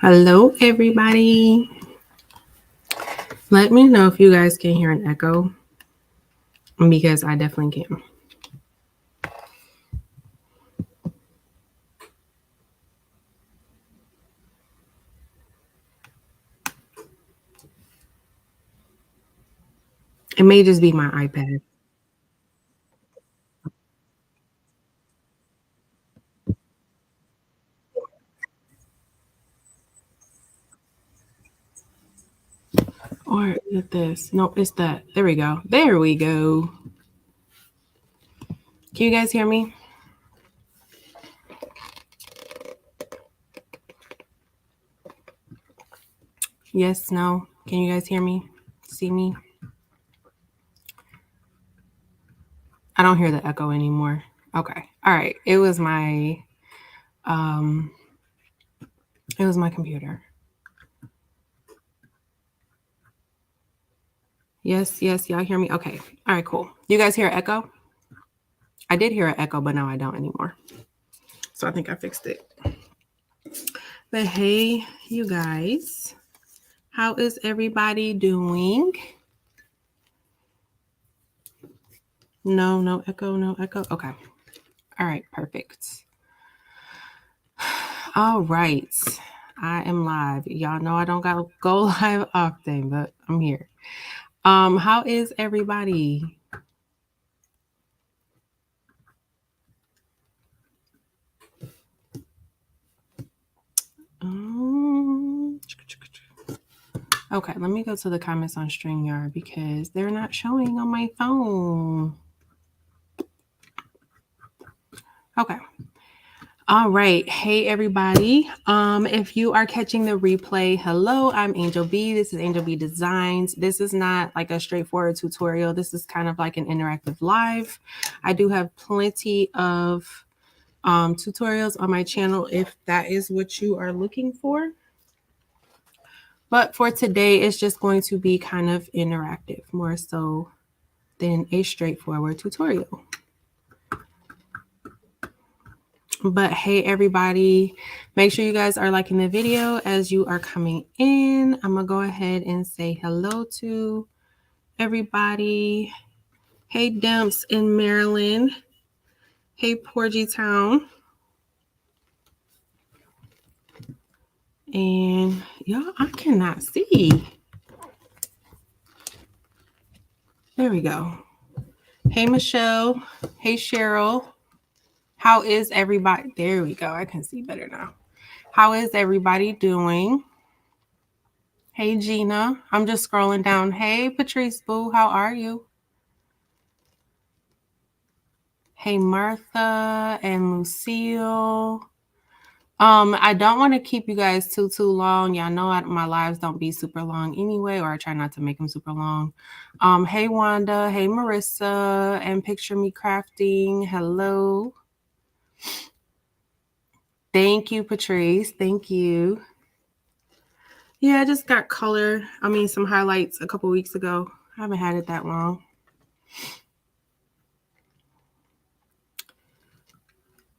Hello, everybody. Let me know if you guys can hear an echo because I definitely can. It may just be my iPad. Or is it this? Nope, it's that. There we go. There we go. Can you guys hear me? Yes, no. Can you guys hear me? See me? I don't hear the echo anymore. Okay. All right. It was my computer. Yes, y'all hear me? Okay. All right, cool. You guys hear an echo? I did hear an echo, but now I don't anymore. So I think I fixed it. But hey, you guys, how is everybody doing? No echo, no echo. Okay. All right, perfect. All right. I am live. Y'all know I don't gotta go live often, but I'm here. How is everybody? Okay, let me go to the comments on StreamYard because they're not showing on my phone. Okay. All right. Hey, everybody. If you are catching the replay, hello, I'm Angel B. This is Angel B Designs. This is not like a straightforward tutorial. This is kind of like an interactive live. I do have plenty of tutorials on my channel if that is what you are looking for. But for today, it's just going to be kind of interactive, more so than a straightforward tutorial. But hey, everybody, make sure you guys are liking the video as you are coming in. I'm going to go ahead and say hello to everybody. Hey, Demps in Maryland. Hey, Porgy Town. And y'all, I cannot see. There we go. Hey, Michelle. Hey, Cheryl. How is everybody? There we go. I can see better now. How is everybody doing? Hey, Gina. I'm just scrolling down. Hey, Patrice Boo. How are you? Hey, Martha and Lucille. I don't want to keep you guys too long. Y'all know my lives don't be super long anyway, or I try not to make them super long. Hey, Wanda. Hey, Marissa. And Picture Me Crafting. Hello. Thank you, Patrice. Thank you. Yeah, I just got some highlights a couple weeks ago. I haven't had it that long.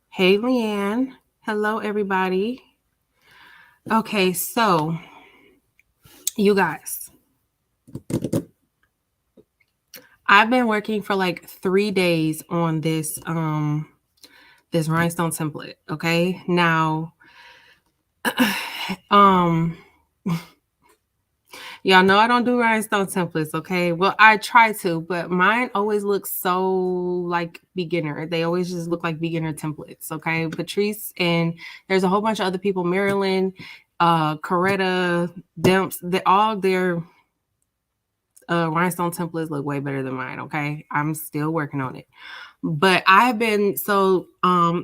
Hey, Leanne. Hello, everybody. Okay, so you guys, I've been working for like 3 days on this this rhinestone template. Okay, now y'all know I don't do rhinestone templates. Okay, well, I try to, but mine always looks so like beginner. They always just look like beginner templates. Okay, Patrice, and there's a whole bunch of other people, Marilyn, Coretta, Demps, all their rhinestone templates look way better than mine. Okay, I'm still working on it, but I've been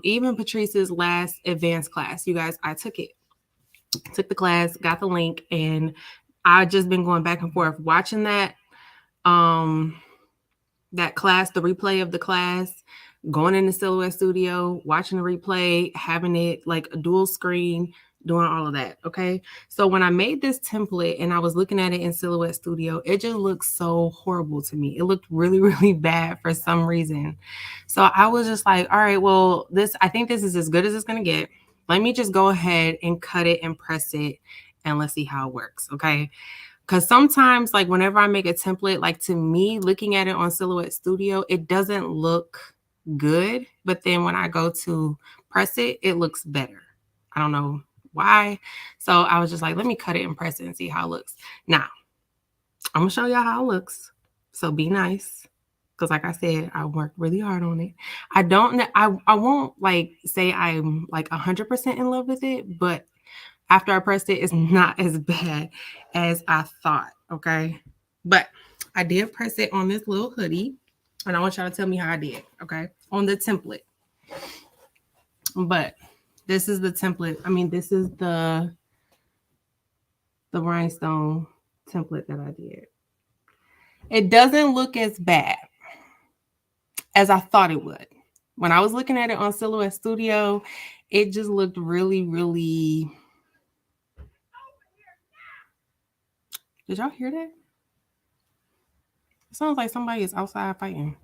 even Patrice's last advanced class, you guys, I took the class, got the link, and I've just been going back and forth watching that class, the replay of the class, going in the Silhouette Studio, watching the replay, having it like a dual screen, doing all of that. Okay. So when I made this template and I was looking at it in Silhouette Studio, it just looked so horrible to me. It looked really, really bad for some reason. So I was just like, all right, well, I think this is as good as it's going to get. let me just go ahead and cut it and press it and let's see how it works, okay? Because sometimes, like whenever I make a template, like to me, looking at it on Silhouette Studio, it doesn't look good. But then when I go to press it, it looks better. I don't know why. So I was just like, let me cut it and press it and see how it looks. Now, I'm going to show y'all how it looks. So be nice. Because like I said, I worked really hard on it. I won't like say I'm like 100% in love with it, but after I pressed it, it's not as bad as I thought, okay? But I did press it on this little hoodie, and I want y'all to tell me how I did, okay? On the template. But this is the template. I mean, this is the rhinestone template that I did. It doesn't look as bad as I thought it would. When I was looking at it on Silhouette Studio, it just looked really, really... Did y'all hear that? It sounds like somebody is outside fighting.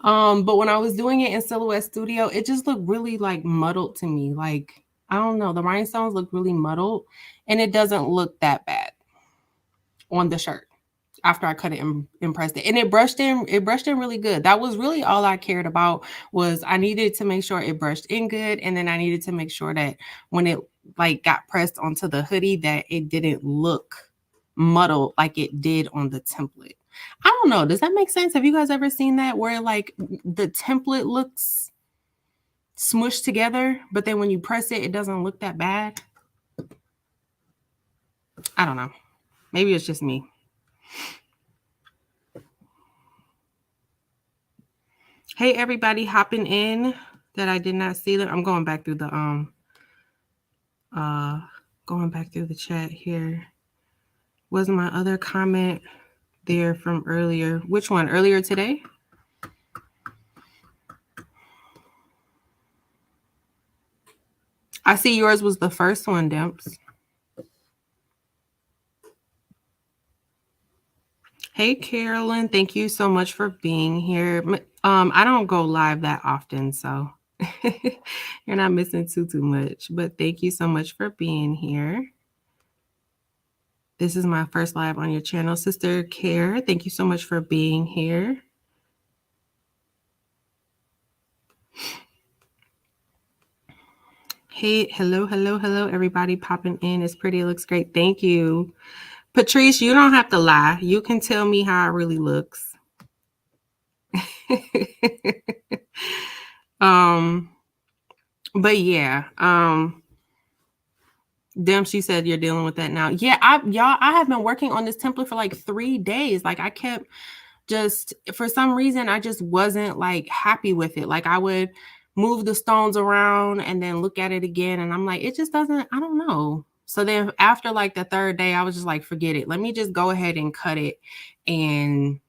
But when I was doing it in Silhouette Studio, it just looked really like muddled to me. Like, I don't know, the rhinestones look really muddled, and it doesn't look that bad on the shirt after I cut it and pressed it. And it brushed in really good. That was really all I cared about, was I needed to make sure it brushed in good, and then I needed to make sure that when it like got pressed onto the hoodie that it didn't look muddled like it did on the template. I don't know. Does that make sense? Have you guys ever seen that where like the template looks smushed together, but then when you press it, it doesn't look that bad? I don't know. Maybe it's just me. Hey, everybody hopping in that I did not see. I'm going back through the chat here. Was my other comment there from earlier? Which one? Earlier today? I see yours was the first one, Dimps. Hey, Carolyn, thank you so much for being here. I don't go live that often, so you're not missing too much, but thank you so much for being here. This is my first live on your channel. Sister Care, thank you so much for being here. Hey, hello, everybody popping in. It's pretty, it looks great. Thank you. Patrice, you don't have to lie. You can tell me how it really looks. But yeah, Dem, she said you're dealing with that now. Yeah, I have been working on this template for like 3 days. Like I kept just, for some reason, I just wasn't like happy with it. Like I would move the stones around and then look at it again. And I'm like, it just doesn't, I don't know. So then after like the 3rd day, I was just like, forget it. Let me just go ahead and cut it and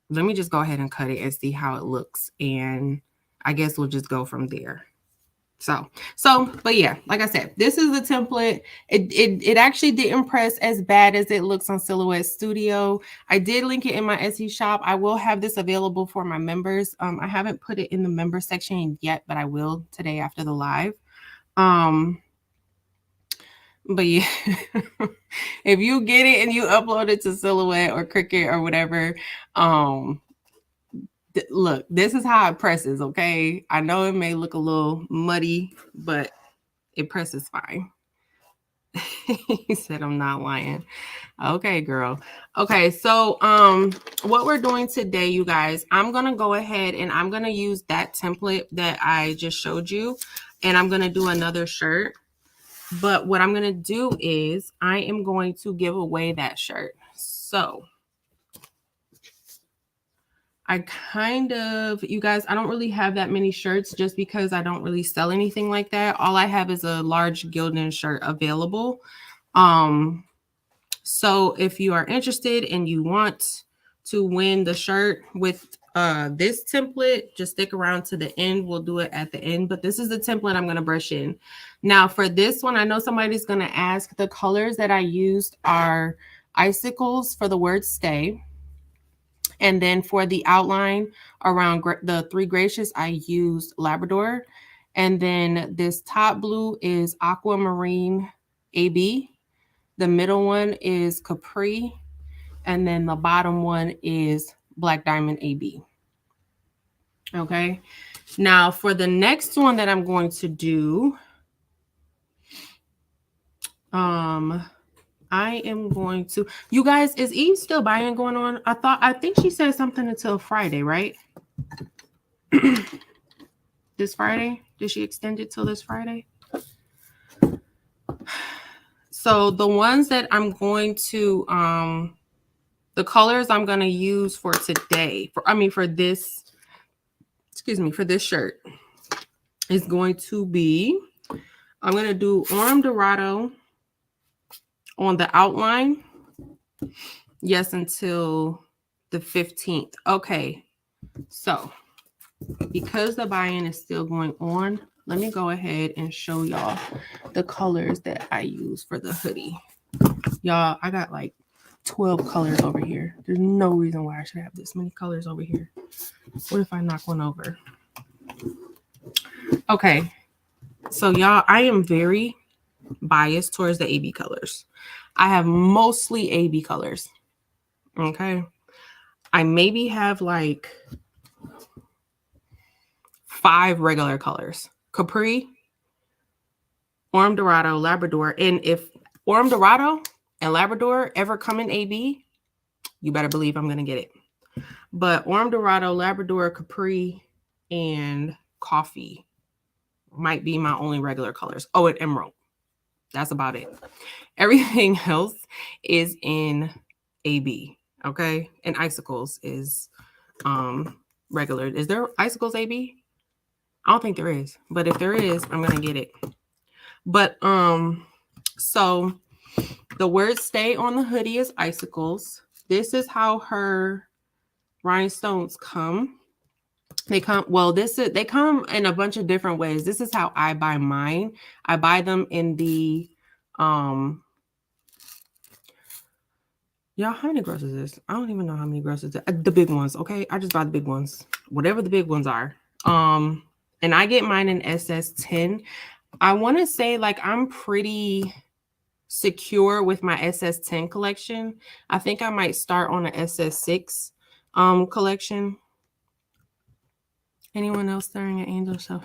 see how it looks. And I guess we'll just go from there. So, but yeah, like I said, this is the template. It actually didn't press as bad as it looks on Silhouette Studio. I did link it in my Etsy shop. I will have this available for my members. I haven't put it in the member section yet, but I will today after the live. But yeah, if you get it and you upload it to Silhouette or Cricut or whatever, look, this is how it presses, okay? I know it may look a little muddy, but it presses fine. He said, I'm not lying. Okay, girl. Okay, so what we're doing today, you guys, I'm going to go ahead and I'm going to use that template that I just showed you, and I'm going to do another shirt. But what I'm going to do is I am going to give away that shirt. So I you guys, I don't really have that many shirts just because I don't really sell anything like that. All I have is a large Gildan shirt available. So if you are interested and you want to win the shirt with this template, just stick around to the end. We'll do it at the end, but this is the template I'm going to brush in. Now for this one, I know somebody's going to ask, the colors that I used are icicles for the word stay. And then for the outline around the three gracious, I used Labrador. And then this top blue is Aquamarine AB. The middle one is Capri. And then the bottom one is Black Diamond AB. Okay. Now for the next one that I'm going to do, I am going to, you guys, is Eve still buying going on? I think she said something until Friday, right? This Friday? Did she extend it till this Friday? So the ones that I'm going to, the colors I'm going to use for today, for this shirt is going to be, I'm going to do Orm Dorado on the outline. Yes, until the 15th. Okay. So because the buy-in is still going on, let me go ahead and show y'all the colors that I use for the hoodie. Y'all, I got like 12 colors over here. There's no reason why I should have this many colors over here. What if I knock one over? Okay. So y'all, I am very biased towards the AB colors. I have mostly AB colors. Okay. I maybe have like 5 regular colors. Capri, Orm Dorado, Labrador. And if Orm Dorado and Labrador ever come in AB, you better believe I'm going to get it. But Orm Dorado, Labrador, Capri, and Coffee might be my only regular colors. Oh, and Emerald. That's about it. Everything else is in AB. Okay. And Icicles is regular. Is there Icicles AB? I don't think there is, but if there is, I'm gonna get it. But so the word stay on the hoodie is Icicles. This is how her rhinestones come. They come they come in a bunch of different ways. This is how I buy mine. I buy them in the y'all, how many gross is this? I don't even know how many gross is it. The big ones, okay? I just buy the big ones. Whatever the big ones are. And I get mine in SS10. I want to say like I'm pretty secure with my SS10 collection. I think I might start on an SS6 collection. Anyone else staring at Angel Show?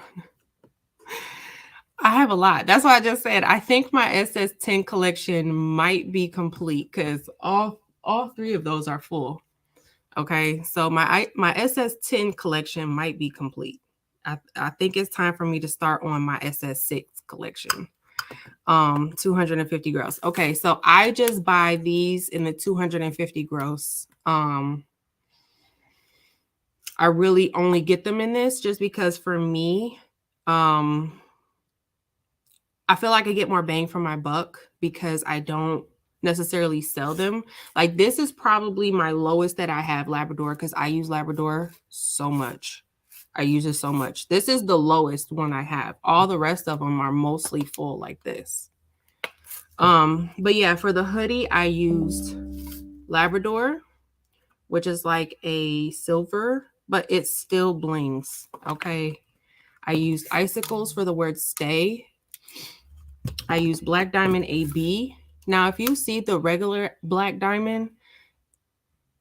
I have a lot. That's why I just said I think my SS10 collection might be complete because all 3 of those are full. Okay, so my SS10 collection might be complete. I think it's time for me to start on my SS6 collection. 250 gross. Okay, so I just buy these in the 250 gross. I really only get them in this just because for me, I feel like I get more bang for my buck because I don't necessarily sell them. Like this is probably my lowest that I have Labrador because I use Labrador so much. I use it so much. This is the lowest one I have. All the rest of them are mostly full like this. But yeah, for the hoodie, I used Labrador, which is like a silver, but it still blings. Okay. I used Icicles for the word stay. I used Black Diamond AB. Now, if you see the regular Black Diamond,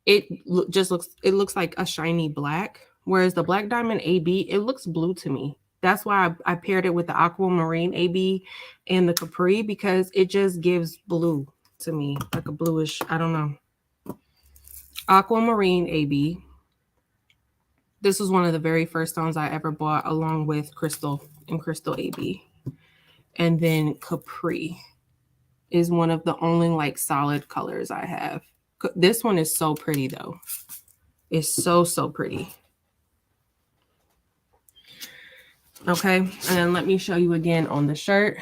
it looks like a shiny black. Whereas the Black Diamond AB, it looks blue to me. That's why I paired it with the Aquamarine AB and the Capri because it just gives blue to me, like a bluish, I don't know. Aquamarine AB. This was one of the very first stones I ever bought along with Crystal and Crystal AB. And then Capri is one of the only like solid colors I have. This one is so pretty though. It's so pretty. Okay, and then let me show you again on the shirt.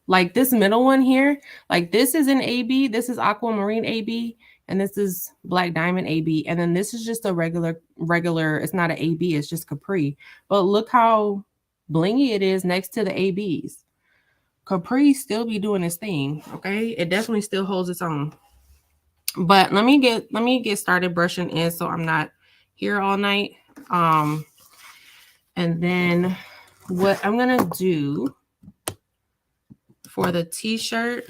Like this middle one here, like this is an AB, this is Aquamarine AB, and this is Black Diamond AB, and then this is just a regular, it's not an AB, it's just Capri. But look how blingy it is next to the ABs. Capri still be doing its thing, okay? It definitely still holds its own. But let me get started brushing in so I'm not here all night. And then what I'm gonna do for the t-shirt,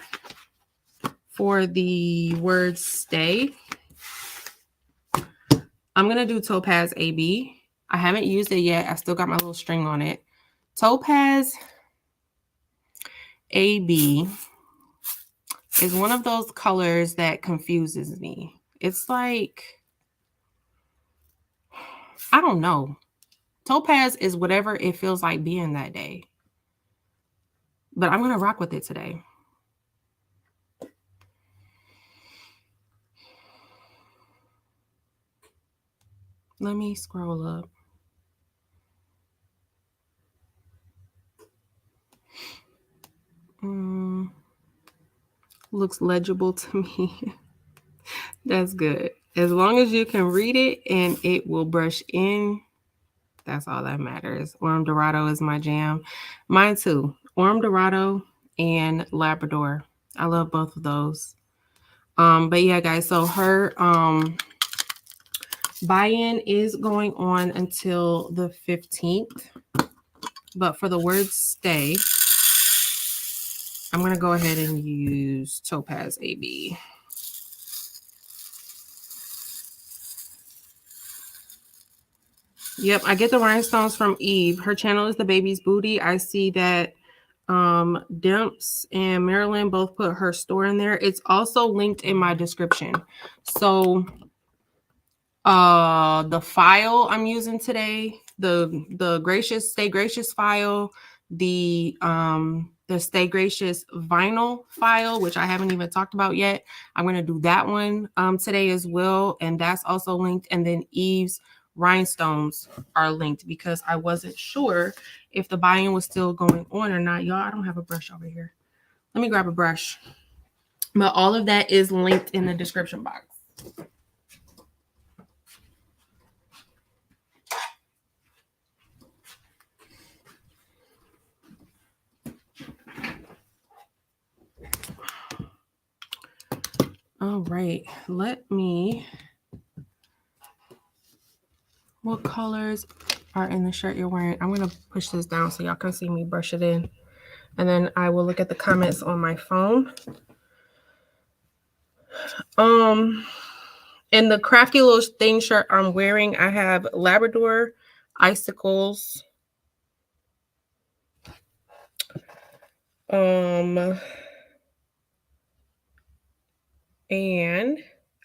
for the word stay, I'm gonna do Topaz AB. I haven't used it yet. I still got my little string on it. Topaz AB is one of those colors that confuses me. It's like, I don't know. Topaz is whatever it feels like being that day. But I'm going to rock with it today. Let me scroll up. Looks legible to me. That's good. As long as you can read it and it will brush in, that's all that matters. Orm Dorado is my jam. Mine too. Orm Dorado and Labrador. I love both of those. But yeah, guys, so her buy-in is going on until the 15th. But for the word stay, I'm going to go ahead and use Topaz AB. Yep, I get the rhinestones from Eve. Her channel is The Baby's Booty. I see that Dimps and Marilyn both put her store in there. It's also linked in my description. So the file I'm using today, the Stay Gracious file, the Stay Gracious vinyl file, which I haven't even talked about yet. I'm going to do that one today as well, and that's also linked. And then Eve's rhinestones are linked because I wasn't sure if the buy-in was still going on or not. Y'all, I don't have a brush over here. Let me grab a brush. But all of that is linked in the description box. All right, what colors are in the shirt you're wearing? I'm going to push this down so y'all can see me brush it in. And then I will look at the comments on my phone. In the crafty little thing shirt I'm wearing, I have Labrador, icicles, and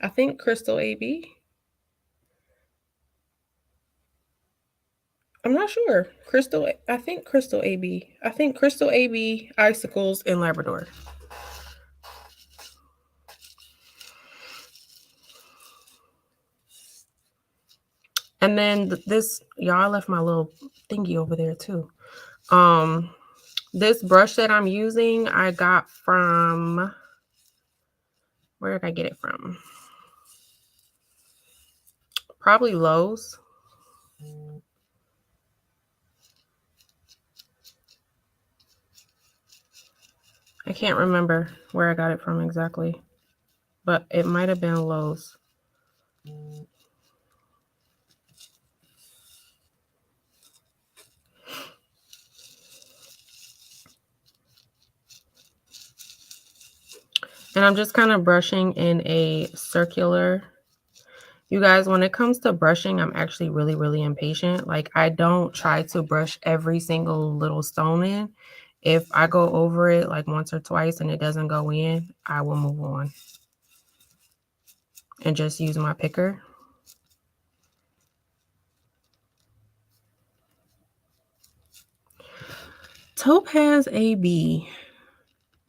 I think Crystal AB. I'm not sure. I think Crystal AB. I think Crystal AB, icicles, and Labrador. And then this, y'all, I left my little thingy over there too. This brush that I'm using, I got from, where did I get it from? Probably Lowe's. I can't remember where I got it from exactly, but it might have been Lowe's. And I'm just kind of brushing in a circular. You guys, when it comes to brushing, I'm actually really, really impatient. Like, I don't try to brush every single little stone in. If I go over it like once or twice and it doesn't go in, I will move on and just use my picker. Topaz AB.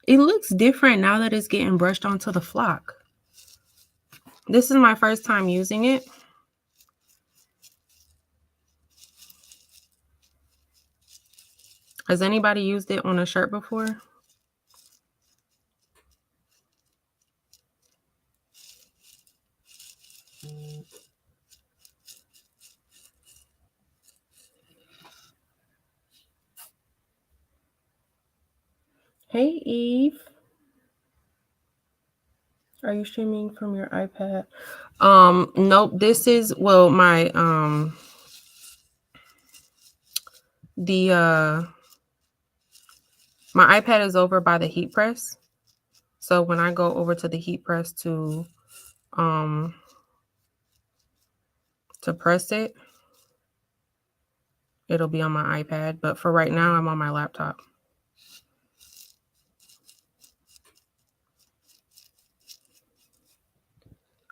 It looks different now that it's getting brushed onto the flock. This is my first time using it. Has anybody used it on a shirt before? Hey, Eve. Are you streaming from your iPad? Nope. This is, well, my my iPad is over by the heat press. So when I go over to the heat press to press it, it'll be on my iPad. But for right now, I'm on my laptop.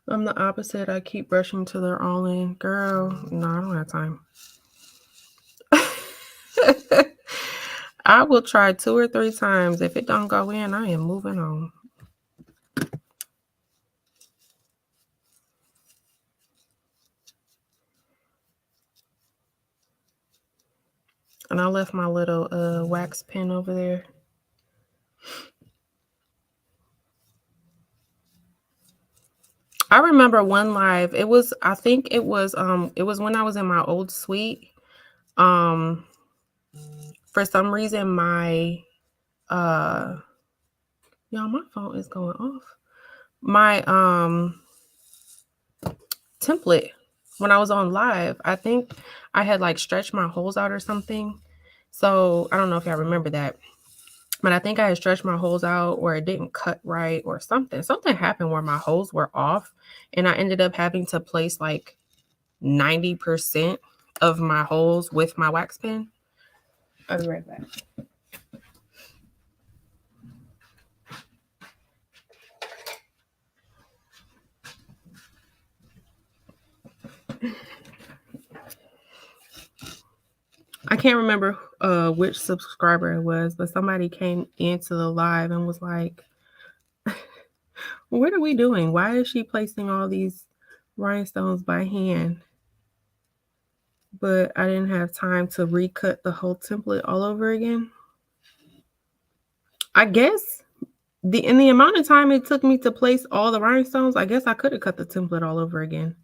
I'm the opposite. I keep brushing till they're all in. Girl, no, I don't have time. I will try 2 or 3 times. If it don't go in, I am moving on. And I left my little wax pen over there. I remember one live. It was, I think it was when I was in my old suite. For some reason my y'all, my phone is going off. My template when I was on live, I think I had like stretched my holes out or something. So I don't know if y'all remember that. But I think I had stretched my holes out, or it didn't cut right, or something. Something happened where my holes were off, and I ended up having to place like 90% of my holes with my wax pen. I'll be right back. I can't remember which subscriber it was, but somebody came into the live and was like, what are we doing? Why is she placing all these rhinestones by hand? But I didn't have time to recut the whole template all over again. I guess in the amount of time it took me to place all the rhinestones, I guess I could have cut the template all over again.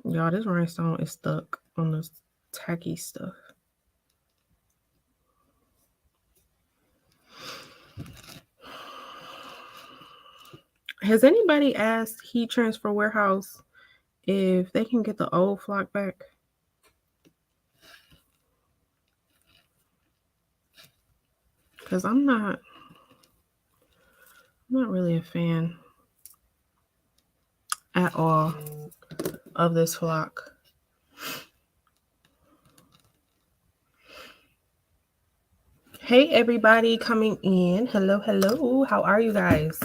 Y'all, this rhinestone is stuck on this tacky stuff. Has anybody asked Heat Transfer Warehouse if they can get the old flock back? Because I'm not really a fan at all of this flock. Hey, everybody coming in. Hello, hello. How are you guys?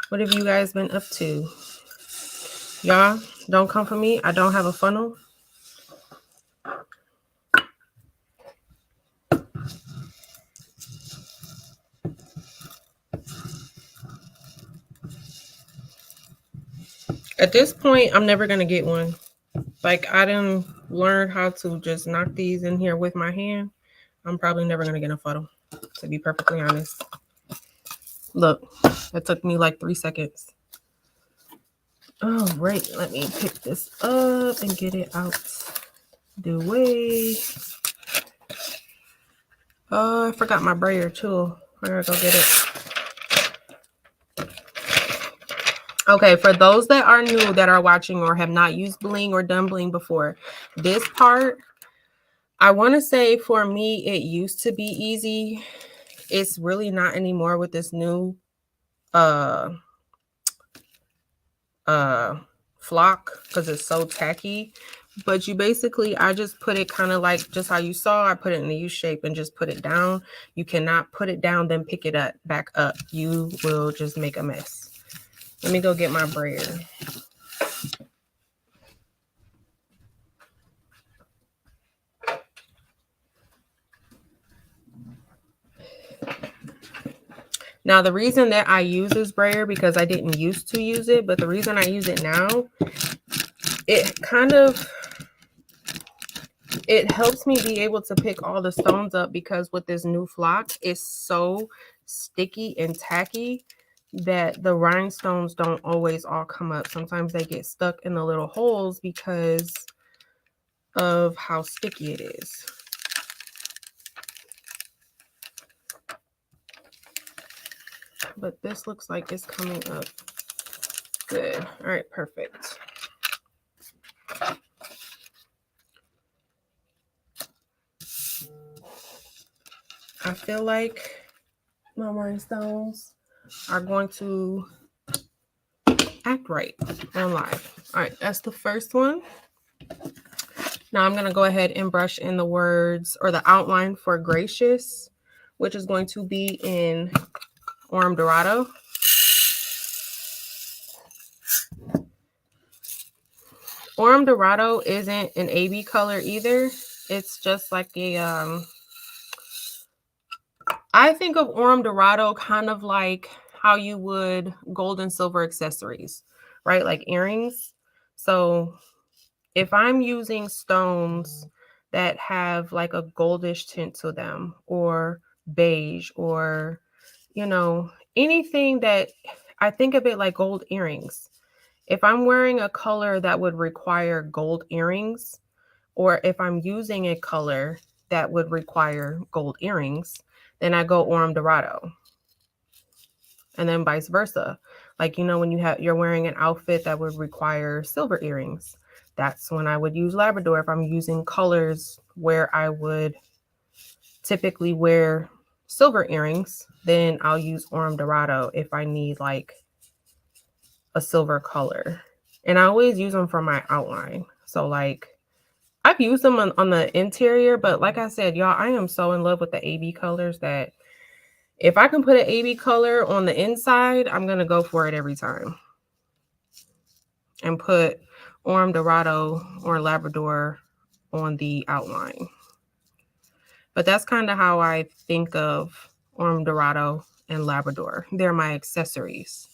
What have you guys been up to? Y'all, don't come for me. I don't have a funnel. At this point, I'm never going to get one. Like, I didn't learn how to just knock these in here with my hand. I'm probably never going to get a funnel, to be perfectly honest. Look, that took me like 3 seconds. All right, let me pick this up and get it out the way. Oh, I forgot my brayer too. I gotta go get it. Okay, for those that are new, that are watching or have not used Bling or done Bling before, this part, I want to say for me, it used to be easy. It's really not anymore with this new flock, because it's so tacky. But you basically, I just put it kind of like just how you saw. I put it in the U shape and just put it down. You cannot put it down, then pick it up back up. You will just make a mess. Let me go get my brayer. Now, the reason that I use this brayer, because I didn't used to use it, but the reason I use it now, it helps me be able to pick all the stones up, because with this new flock, it's so sticky and tacky that the rhinestones don't always all come up. Sometimes they get stuck in the little holes because of how sticky it is. but this looks like it's coming up good. All right, perfect. I feel like my rhinestones are going to act right on live. All right, that's the first one. Now I'm going to go ahead and brush in the words or the outline for gracious, which is going to be in Orm Dorado. Orm Dorado isn't an AB color either. It's just like a, I think of Orm Dorado kind of like how you would gold and silver accessories, right? Like earrings. So if I'm using stones that have like a goldish tint to them, or beige, or, you know, anything that, I think of it like gold earrings. If I'm wearing a color that would require gold earrings, or if I'm using a color that would require gold earrings, then I go Orm Dorado. And then vice versa. Like, you know, when you're wearing an outfit that would require silver earrings, that's when I would use Labrador. If I'm using colors where I would typically wear silver earrings, then I'll use Orm Dorado if I need like a silver color. And I always use them for my outline. So like I've used them on the interior, but like I said, y'all, I am so in love with the AB colors that if I can put an AB color on the inside, I'm going to go for it every time. And put Orm Dorado or Labrador on the outline. But that's kind of how I think of Orm Dorado and Labrador. They're my accessories,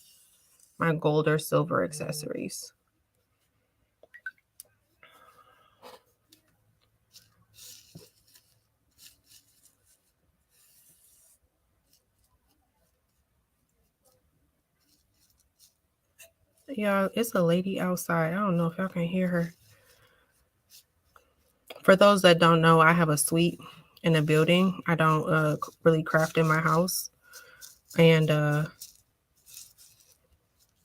my gold or silver accessories. Yeah, it's a lady outside. I don't know if y'all can hear her. For those that don't know, I have a suite in a building. I don't really craft in my house. And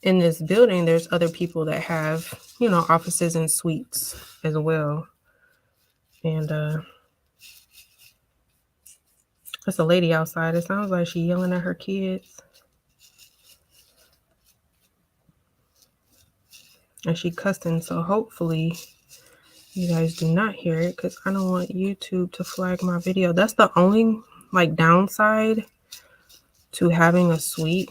in this building, there's other people that have, you know, offices and suites as well. And there's a lady outside. It sounds like she's yelling at her kids. And she cussing, so hopefully you guys do not hear it because I don't want YouTube to flag my video. That's the only like downside to having a suite.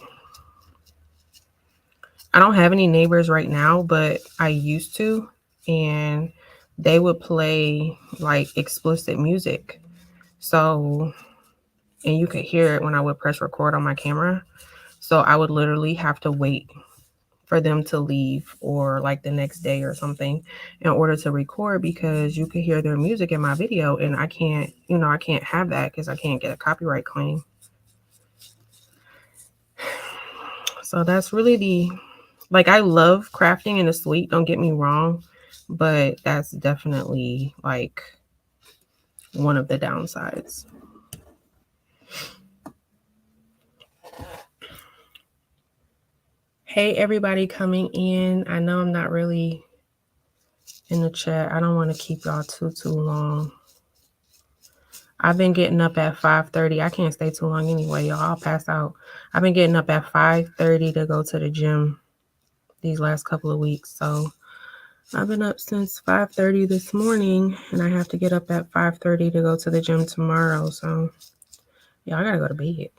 I don't have any neighbors right now, but I used to, and they would play like explicit music. So, and you could hear it when I would press record on my camera. So I would literally have to wait for them to leave or like the next day or something in order to record, because you could hear their music in my video and I can't, you know, I can't have that because I can't get a copyright claim. So that's really the, like, I love crafting in a suite, don't get me wrong, but that's definitely like one of the downsides. Hey, everybody coming in. I know I'm not really in the chat. I don't want to keep y'all too long. I've been getting up at 5:30. I can't stay too long anyway, y'all. I'll pass out. I've been getting up at 5:30 to go to the gym these last couple of weeks. So I've been up since 5:30 this morning, and I have to get up at 5:30 to go to the gym tomorrow. So yeah, I gotta go to bed.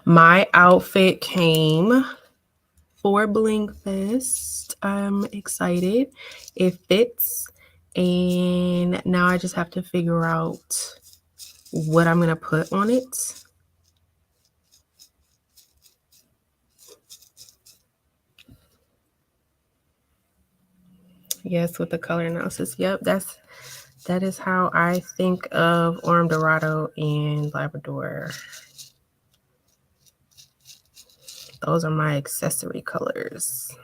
My outfit came for Bling Fest. I'm excited. It fits. And now I just have to figure out what I'm going to put on it. Yes, with the color analysis. Yep, that is how I think of Orm Dorado and Labrador. Those are my accessory colors.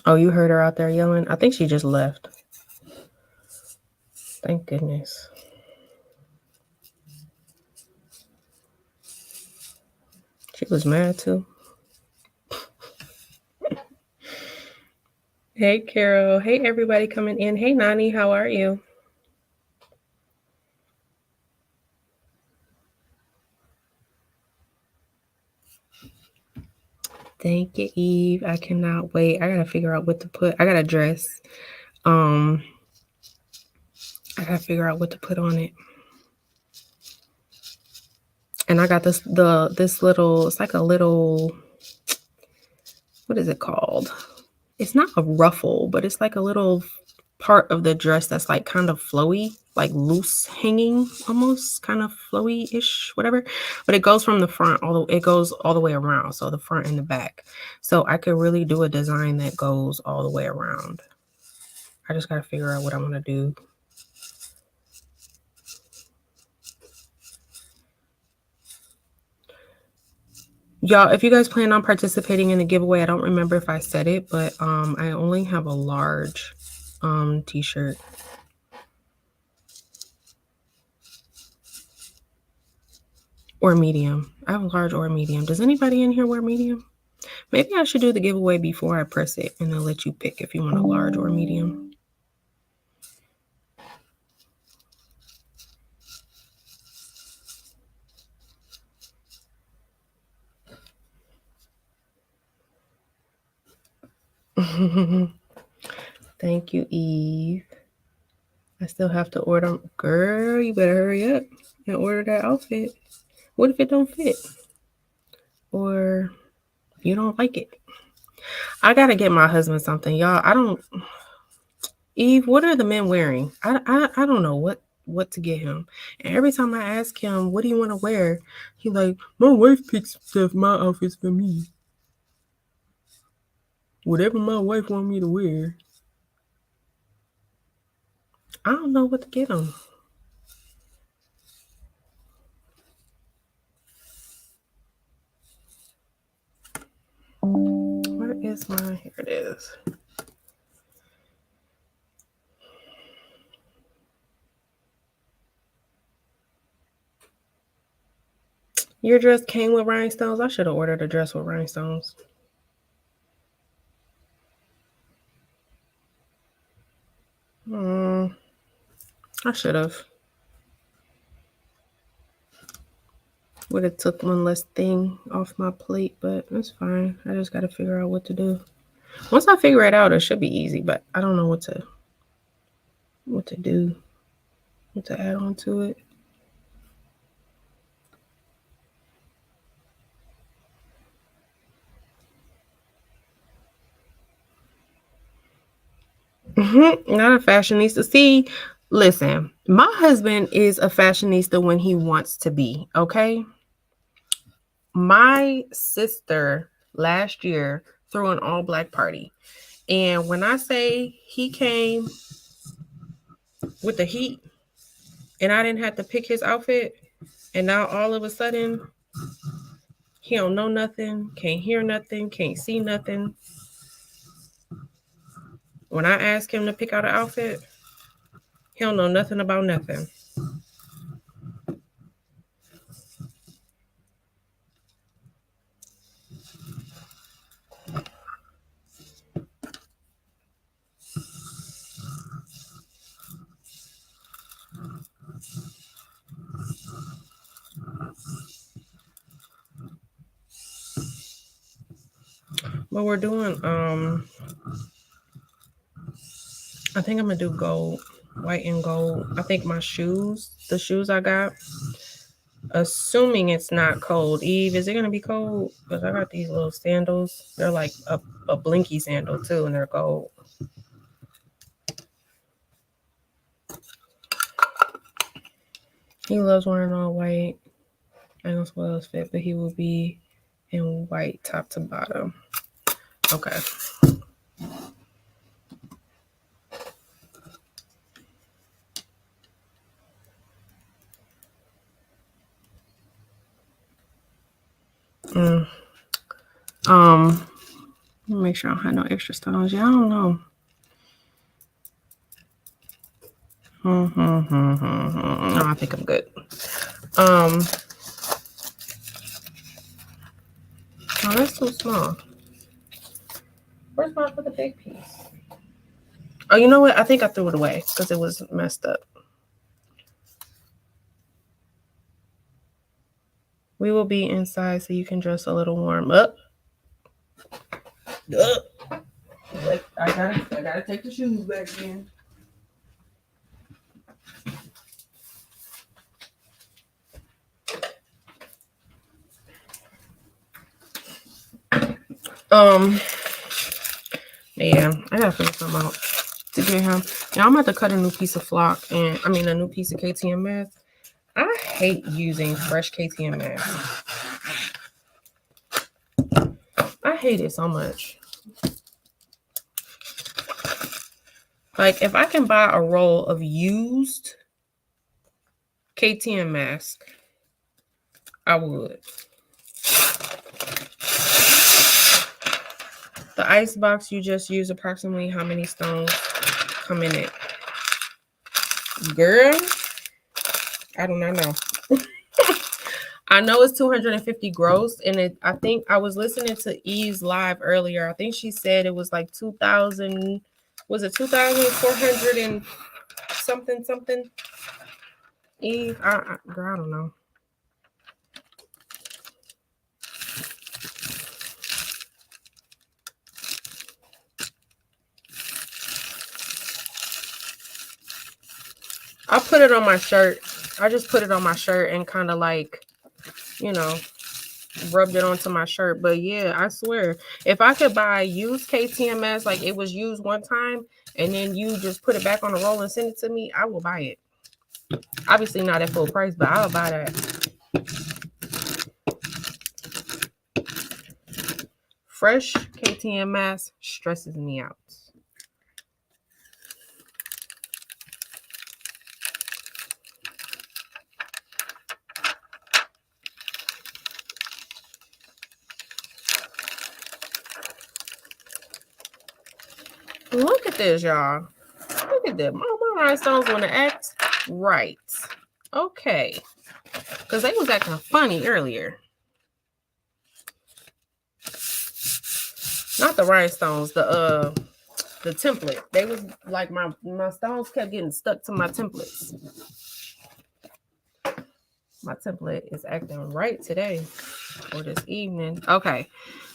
Oh, you heard her out there yelling? I think she just left. Thank goodness. She was mad too. Hey, Carol. Hey, everybody coming in. Hey, Nani, how are you? Thank you, Eve. I cannot wait. I gotta figure out what to put. I got a dress. I gotta figure out what to put on it. And I got this little, it's like a little, what is it called? It's not a ruffle, but it's like a little part of the dress that's like kind of flowy, like loose hanging, almost kind of flowy-ish, whatever. But it goes from the front it goes all the way around, so the front and the back. So I could really do a design that goes all the way around. I just gotta figure out what I'm gonna do. Y'all, if you guys plan on participating in the giveaway, I don't remember if I said it, but I only have a large t-shirt. Or medium. I have a large or medium. Does anybody in here wear medium? Maybe I should do the giveaway before I press it, and I'll let you pick if you want a large or medium. Thank you, Eve. I still have to order. Girl, you better hurry up and order that outfit. What if it don't fit? Or you don't like it? I gotta get my husband something, y'all. Eve, what are the men wearing? I don't know what to get him. And every time I ask him, what do you want to wear? He like, my wife picks stuff, my outfits for me. Whatever my wife want me to wear. I don't know what to get him. Where is my, here it is. Your dress came with rhinestones? I should have ordered a dress with rhinestones. I should have. Would have took one less thing off my plate, but it's fine. I just got to figure out what to do. Once I figure it out, it should be easy, but I don't know what to do, what to add on to it. Not a fashionista. See, listen, my husband is a fashionista when he wants to be, okay? My sister last year threw an all-black party. And when I say he came with the heat and I didn't have to pick his outfit, and now all of a sudden he don't know nothing, can't hear nothing, can't see nothing. When I ask him to pick out an outfit, he don't know nothing about nothing. But we're doing, I think I'm gonna do gold, white and gold. I think the shoes I got, assuming it's not cold. Eve, is it gonna be cold? Because I got these little sandals. They're like a blinky sandal too, and they're gold. He loves wearing all white. I don't know what else fit, but he will be in white top to bottom. Okay. make sure I don't have no extra stones. Yeah, I don't know. No, I think I'm good. Oh, that's too small. Where's my for the big piece? Oh, you know what? I think I threw it away because it was messed up. We will be inside so you can dress a little warm up. Like, I gotta take the shoes back in. Yeah, I gotta figure something out to get him. Now I'm about to cut a new piece of flock and a new piece of KTM Mask. I hate using fresh KTM Mask. I hate it so much. Like, if I can buy a roll of used KTM Mask, I would. The ice box you just used, approximately how many stones come in it? Girl, I do not know. I know it's 250 gross, and I think I was listening to Eve's live earlier. I think she said it was like 2,000. Was it 2,400 and something? Eve, girl, I don't know. I put it on my shirt. I just put it on my shirt and kind of like, rubbed it onto my shirt. But yeah, I swear, if I could buy used KTM Mask, like it was used one time, and then you just put it back on the roll and send it to me, I will buy it. Obviously not at full price, but I'll buy that. Fresh KTM Mask stresses me out. Look at this, y'all. Look at them. Oh, my rhinestones want to act right. Okay. Because they was acting funny earlier. Not the rhinestones, the template. They was like my stones kept getting stuck to my templates. My template is acting right today or this evening. Okay.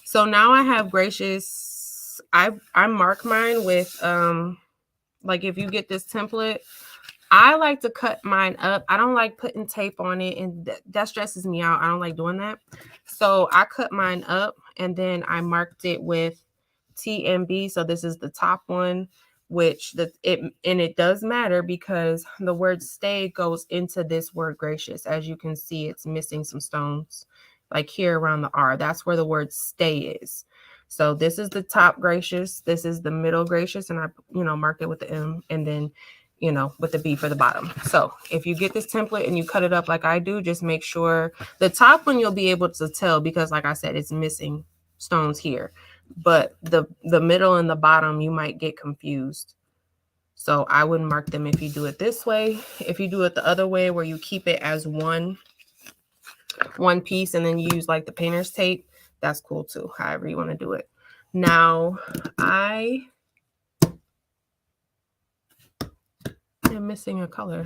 So now I have Gracious. I mark mine with like if you get this template, I like to cut mine up. I don't like putting tape on it, and that stresses me out. I don't like doing that. So I cut mine up and then I marked it with TMB. So this is the top one, which it does matter because the word stay goes into this word gracious. As you can see, it's missing some stones like here around the R. That's where the word stay is. So this is the top gracious. This is the middle gracious. And I, mark it with the M and then, with the B for the bottom. So if you get this template and you cut it up like I do, just make sure the top one you'll be able to tell because like I said, it's missing stones here. But the middle and the bottom, you might get confused. So I would mark them if you do it this way. If you do it the other way where you keep it as one piece and then you use like the painter's tape, that's cool too, however you want to do it. Now I am missing a color.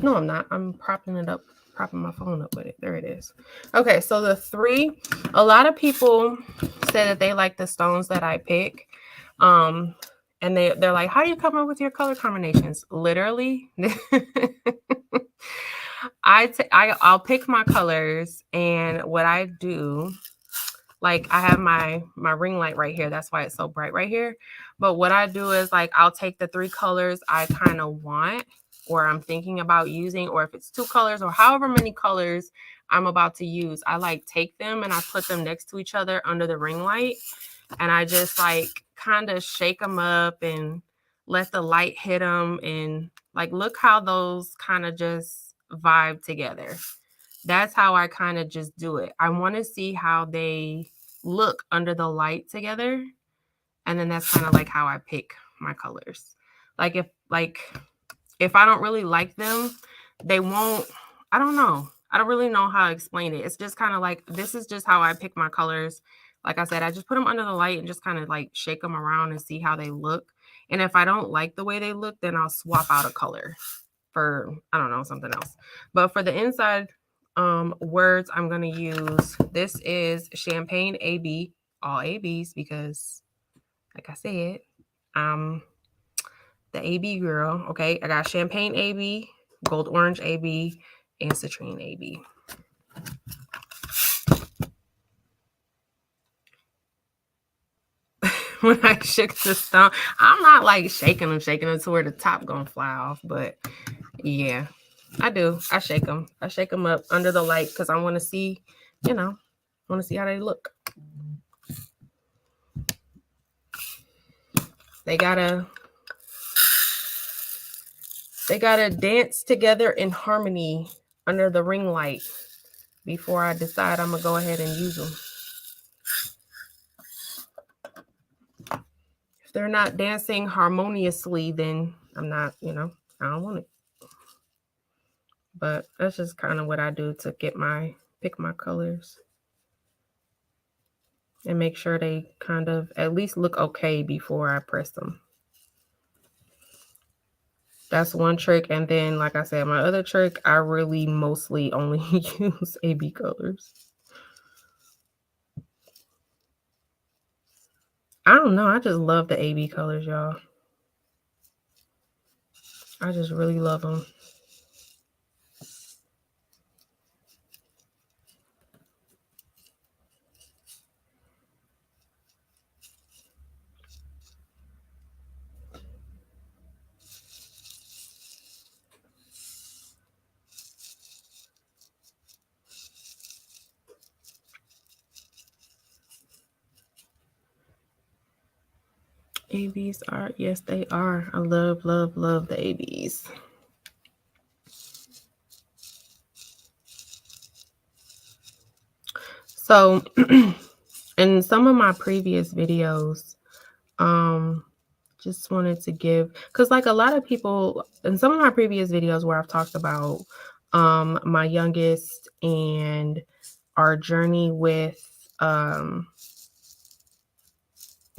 No, I'm not. I'm propping my phone up with it. There it is. Okay, so the 3, a lot of people say that they like the stones that I pick. And they're like, how do you come up with your color combinations? Literally, I'll pick my colors, and what I do, like I have my ring light right here. That's why it's so bright right here. But what I do is like I'll take the 3 colors I kind of want or I'm thinking about using, or if it's 2 colors or however many colors I'm about to use, I like take them and I put them next to each other under the ring light. And I just like kind of shake them up and let the light hit them. And like, look how those kind of just vibe together. That's how I kind of just do it. I want to see how they look under the light together. And then that's kind of like how I pick my colors. Like if I don't really like them, they won't, I don't know. I don't really know how to explain it. It's just kind of like, this is just how I pick my colors. Like I said, I just put them under the light and just kind of like shake them around and see how they look. And if I don't like the way they look, then I'll swap out a color for, I don't know, something else. But for the inside words, I'm going to use, this is Champagne AB, all ABs, because like I said, the AB girl. Okay, I got Champagne AB, Gold Orange AB, and Citrine AB. When I shook the stone, I'm not like shaking them to where the top gonna fly off, but yeah, I do. I shake them up under the light because I want to see, want to see how they look. They gotta dance together in harmony under the ring light before I decide I'm gonna go ahead and use them. If they're not dancing harmoniously, then I'm not, I don't want it. But that's just kind of what I do to pick my colors and make sure they kind of at least look okay before I press them. That's one trick. And then, like I said, my other trick, I really mostly only use AB colors. I don't know. I just love the AB colors, y'all. I just really love them. ABs are, yes, they are. I love, love, love the ABs. So in some of my previous videos, just wanted to give, because like a lot of people in some of my previous videos where I've talked about my youngest and our journey with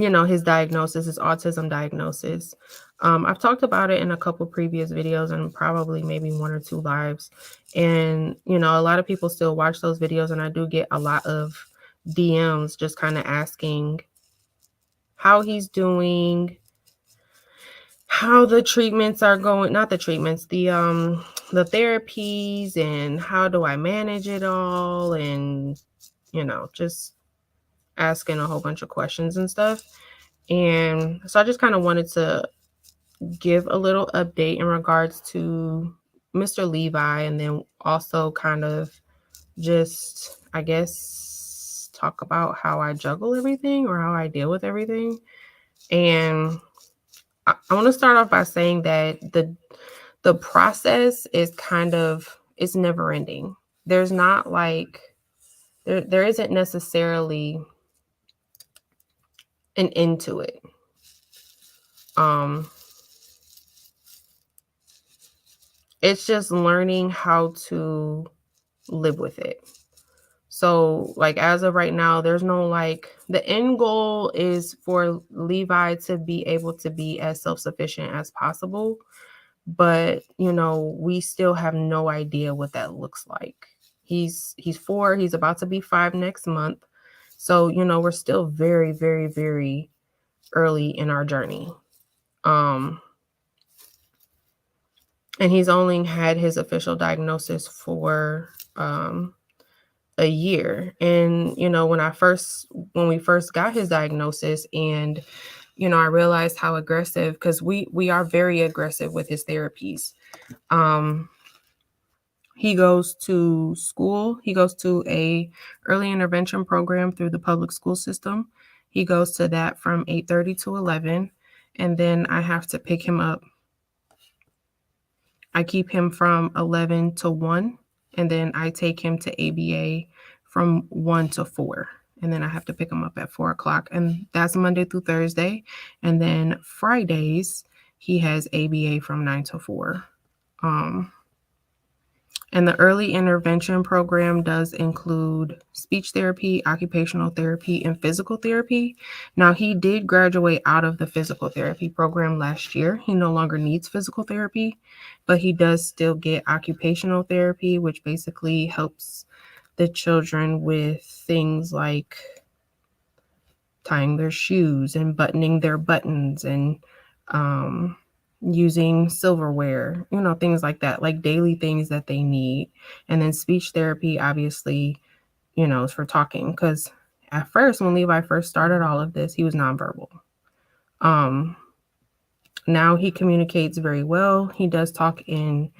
his diagnosis, his autism diagnosis. I've talked about it in a couple previous videos and probably maybe 1 or 2 lives. And, a lot of people still watch those videos, and I do get a lot of DMs just kind of asking how he's doing, how the treatments are going, not the treatments, the therapies, and how do I manage it all, and, just asking a whole bunch of questions and stuff. And so I just kind of wanted to give a little update in regards to Mr. Levi, and then also kind of just, I guess, talk about how I juggle everything or how I deal with everything. And I want to start off by saying that the process is it's never ending. There's not like, there isn't necessarily an end to it. It's just learning how to live with it. So like as of right now, there's no like, the end goal is for Levi to be able to be as self-sufficient as possible. But, we still have no idea what that looks like. He's 4, he's about to be 5 next month. So, we're still very, very, very early in our journey. And he's only had his official diagnosis for a year. And, when we first got his diagnosis, and, I realized how aggressive, because we are very aggressive with his therapies. He goes to school. He goes to a early intervention program through the public school system. He goes to that from 8:30 to 11. And then I have to pick him up. I keep him from 11 to 1. And then I take him to ABA from 1 to 4. and then I have to pick him up at 4 o'clock, and that's Monday through Thursday. And then Fridays, he has ABA from 9 to 4. And the early intervention program does include speech therapy, occupational therapy, and physical therapy. Now, he did graduate out of the physical therapy program last year. He no longer needs physical therapy, but he does still get occupational therapy, which basically helps the children with things like tying their shoes and buttoning their buttons and using silverware, things like that, like daily things that they need. And then speech therapy, obviously, is for talking, because at first, when Levi first started all of this, he was nonverbal. Now he communicates very well. He does talk in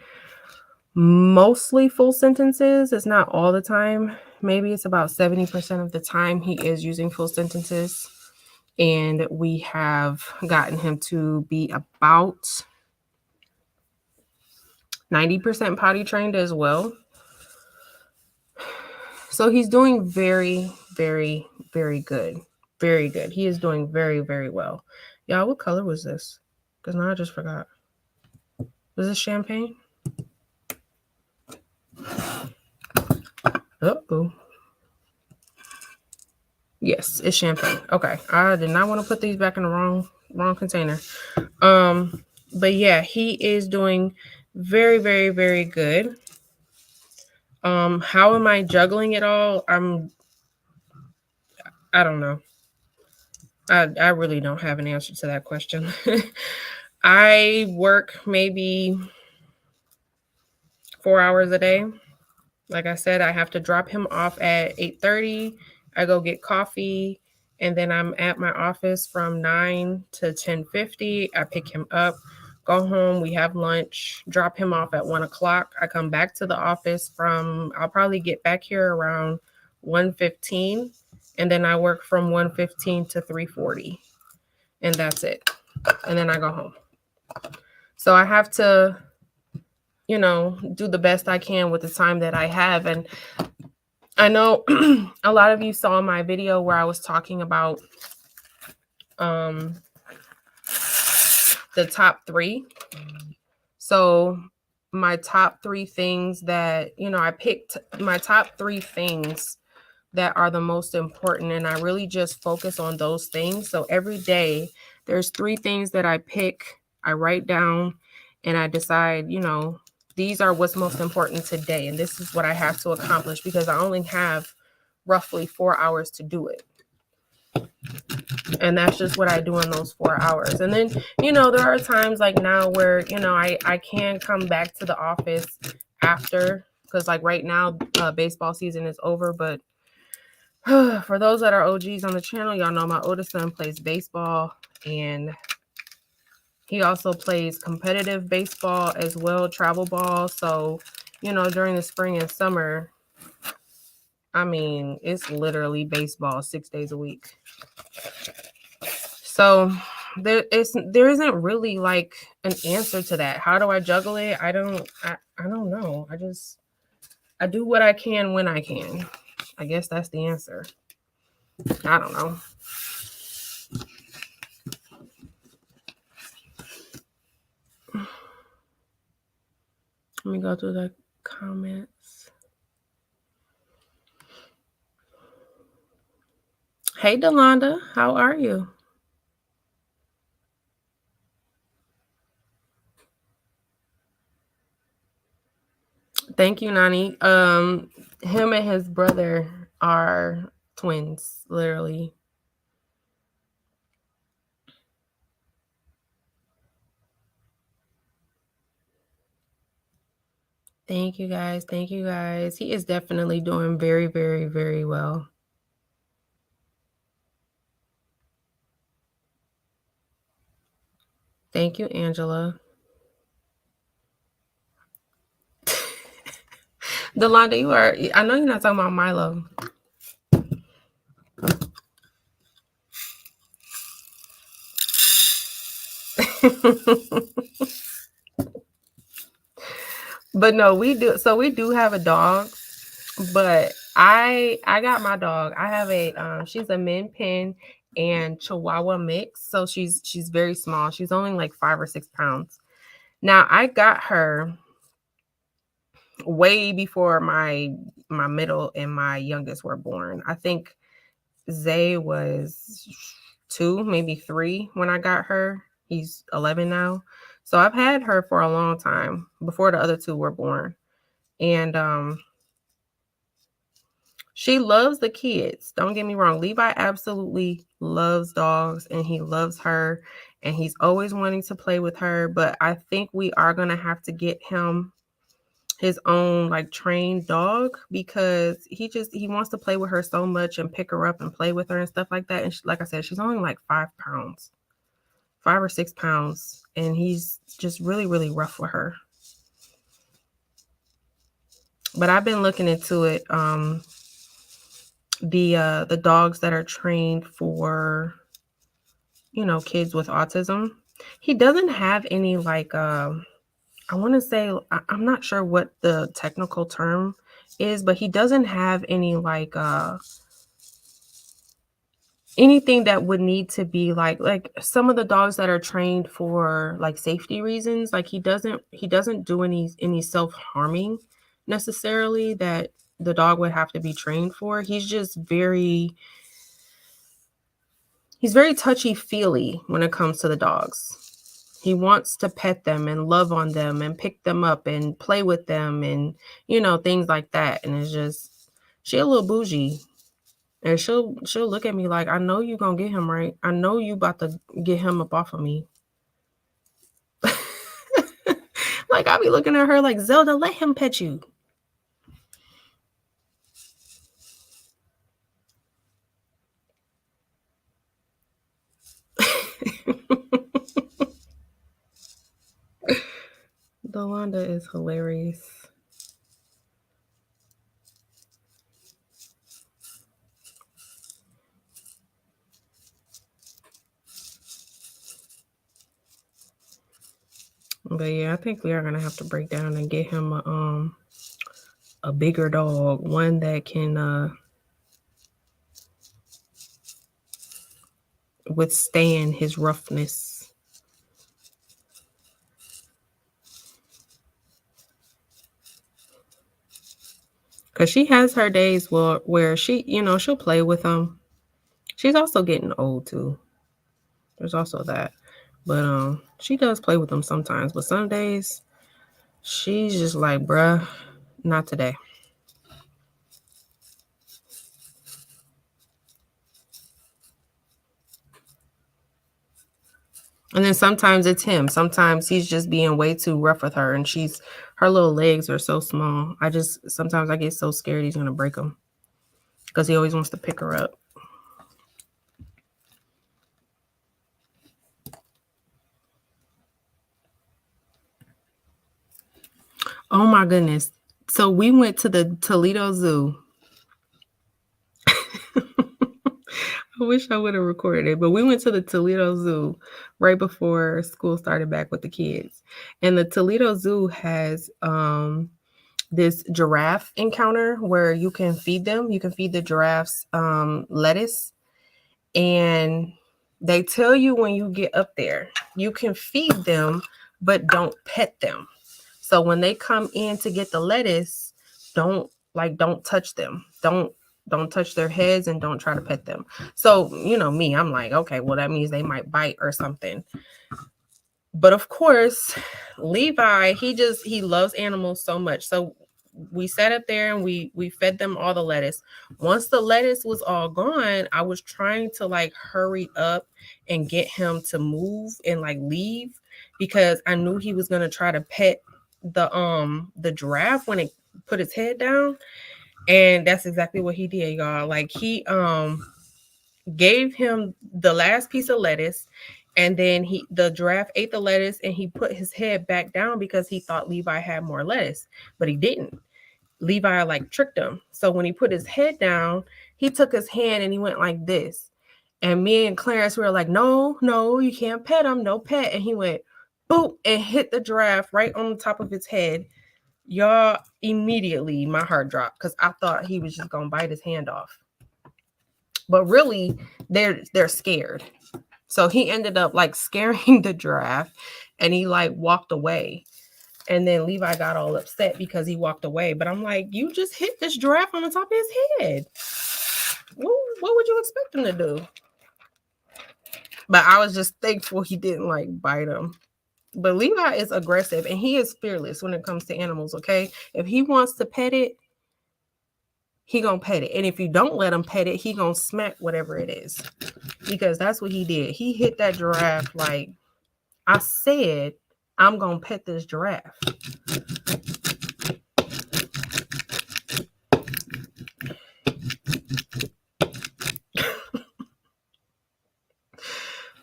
mostly full sentences. It's not all the time. Maybe it's about 70% of the time he is using full sentences. And we have gotten him to be about 90% potty trained as well. So he's doing very, very, very good. Very good. He is doing very, very well. Y'all, what color was this? Because now I just forgot. Was this champagne? Uh-oh. Yes, it's champagne. Okay. I did not want to put these back in the wrong container. But yeah, he is doing very, very, very good. How am I juggling it all? I don't know. I really don't have an answer to that question. I work maybe 4 hours a day. Like I said, I have to drop him off at 8:30. I go get coffee, and then I'm at my office from 9 to 10:50. I pick him up, go home, we have lunch, drop him off at 1 o'clock. I come back to the office I'll probably get back here around 1:15, and then I work from 1:15 to 3:40, and that's it. And then I go home. So I have to, do the best I can with the time that I have. And I know a lot of you saw my video where I was talking about the top 3. So my top 3 things that, I picked my top 3 things that are the most important, and I really just focus on those things. So every day there's 3 things that I pick, I write down, and I decide, these are what's most important today, and this is what I have to accomplish, because I only have roughly 4 hours to do it. And that's just what I do in those 4 hours. And then, there are times like now where, I can come back to the office after, because like right now, baseball season is over. But for those that are OGs on the channel, y'all know my oldest son plays baseball, and he also plays competitive baseball as well, travel ball. So, during the spring and summer, I mean, it's literally baseball 6 days a week. So there isn't really like an answer to that. How do I juggle it? I don't know. I do what I can when I can. I guess that's the answer. I don't know. Let me go through the comments. Hey, Delonda, how are you? Thank you, Nani. Him and his brother are twins, literally. Thank you, guys. Thank you, guys. He is definitely doing very, very, very well. Thank you, Angela. Delonda, I know you're not talking about Milo. But no, we do. So we do have a dog, but I got my dog. I have a she's a Min Pin and Chihuahua mix. So she's very small. She's only like 5 or 6 pounds. Now I got her way before my middle and my youngest were born. I think Zay was 2, maybe 3 when I got her. He's 11 now. So I've had her for a long time before the other 2 were born. And she loves the kids. Don't get me wrong. Levi absolutely loves dogs and he loves her and he's always wanting to play with her. But I think we are going to have to get him his own like trained dog because he wants to play with her so much and pick her up and play with her and stuff like that. And she, like I said, she's only like 5 pounds, 5 or 6 pounds. And he's just really, really rough with her. But I've been looking into it. The dogs that are trained for, you know, kids with autism. He doesn't have any like I want to say I'm not sure what the technical term is, but he doesn't have any like anything that would need to be like some of the dogs that are trained for like safety reasons. Like he doesn't do any self-harming necessarily that the dog would have to be trained for. He's very touchy-feely when it comes to the dogs. He wants to pet them and love on them and pick them up and play with them and, you know, things like that. And it's just, she a little bougie. And she'll look at me like, I know you gonna get him right. I know you about to get him up off of me. Like, I'll be looking at her like, Zelda, let him pet you. Delonda is hilarious. But yeah, I think we are gonna have to break down and get him a bigger dog, one that can withstand his roughness. Because she has her days where she, you know, she'll play with him. She's also getting old too. There's also that. But she does play with them sometimes. But some days she's just like, bruh, not today. And then sometimes it's him. Sometimes he's just being way too rough with her. And her little legs are so small. Sometimes I get so scared he's going to break them. Because he always wants to pick her up. Oh my goodness. So we went to the Toledo Zoo. I wish I would have recorded it, but we went to the Toledo Zoo right before school started back with the kids. And the Toledo Zoo has this giraffe encounter where you can feed them. You can feed the giraffes lettuce. And they tell you when you get up there, you can feed them, but don't pet them. So when they come in to get the lettuce, don't touch them. Don't touch their heads and don't try to pet them. So, you know, me, I'm like, okay, well, that means they might bite or something. But of course, Levi, he loves animals so much. So we sat up there and we fed them all the lettuce. Once the lettuce was all gone, I was trying to like hurry up and get him to move and like leave because I knew he was gonna try to pet the giraffe when it put its head down. And that's exactly what he did, y'all. Like he gave him the last piece of lettuce, and then the giraffe ate the lettuce and he put his head back down because he thought Levi had more lettuce, but he didn't. Levi like tricked him. So when he put his head down, he took his hand and he went like this. And me and Clarence were like, no, you can't pet him, no pet. And he went boop and hit the giraffe right on the top of its head. Y'all, immediately my heart dropped because I thought he was just gonna bite his hand off. But really, they're scared. So he ended up like scaring the giraffe, and he like walked away. And then Levi got all upset because he walked away. But I'm like, you just hit this giraffe on the top of his head. What would you expect him to do? But I was just thankful he didn't like bite him. But Levi is aggressive and he is fearless when it comes to animals, okay? If he wants to pet it, he gonna pet it. And if you don't let him pet it, he gonna smack whatever it is. Because that's what he did. He hit that giraffe like, I said, I'm gonna pet this giraffe.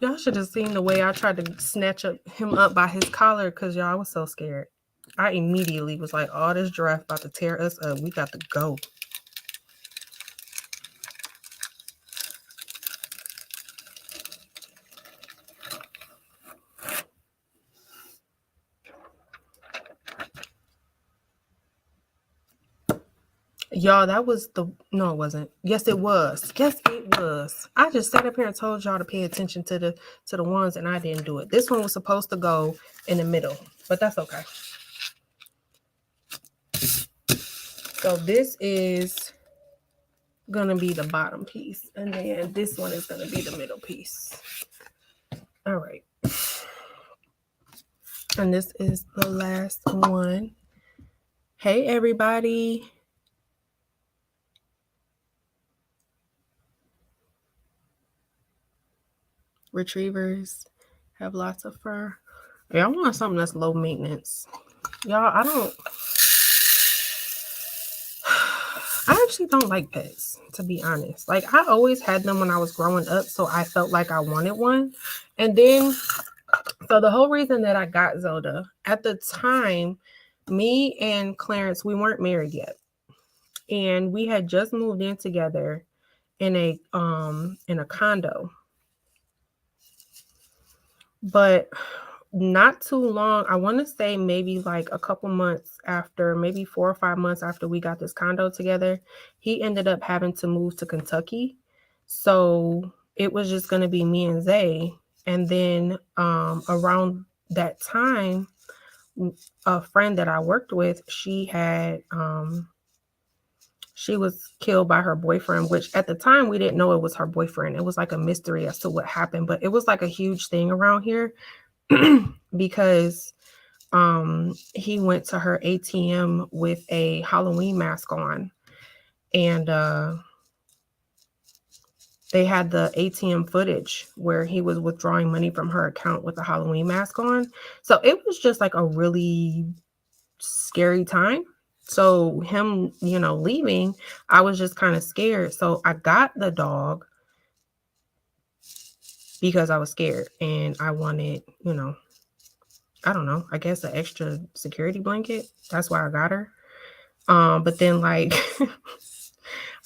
Y'all should have seen the way I tried to snatch him up by his collar because y'all, I was so scared. I immediately was like, oh, this giraffe about to tear us up. We got to go. Y'all, that was no, it wasn't. Yes, it was. Yes, it was. I just sat up here and told y'all to pay attention to the ones, and I didn't do it. This one was supposed to go in the middle, but that's okay. So this is gonna be the bottom piece, and then this one is gonna be the middle piece. All right. And this is the last one. Hey, everybody. Retrievers have lots of fur. Yeah, I want something that's low maintenance. Y'all, I actually don't like pets, to be honest. Like, I always had them when I was growing up, so I felt like I wanted one. And then, so the whole reason that I got Zelda, at the time, me and Clarence, we weren't married yet. And we had just moved in together in a condo. But not too long, I want to say maybe like a couple months after, maybe 4 or 5 months after we got this condo together, he ended up having to move to Kentucky. So it was just going to be me and Zay. And then around that time, a friend that I worked with, she was killed by her boyfriend, which at the time we didn't know it was her boyfriend. It was like a mystery as to what happened, but it was like a huge thing around here because he went to her ATM with a Halloween mask on, and they had the ATM footage where he was withdrawing money from her account with a Halloween mask on. So it was just like a really scary time. So him, leaving, I was just kind of scared. So I got the dog because I was scared and I wanted, I don't know, I guess an extra security blanket. That's why I got her. But then like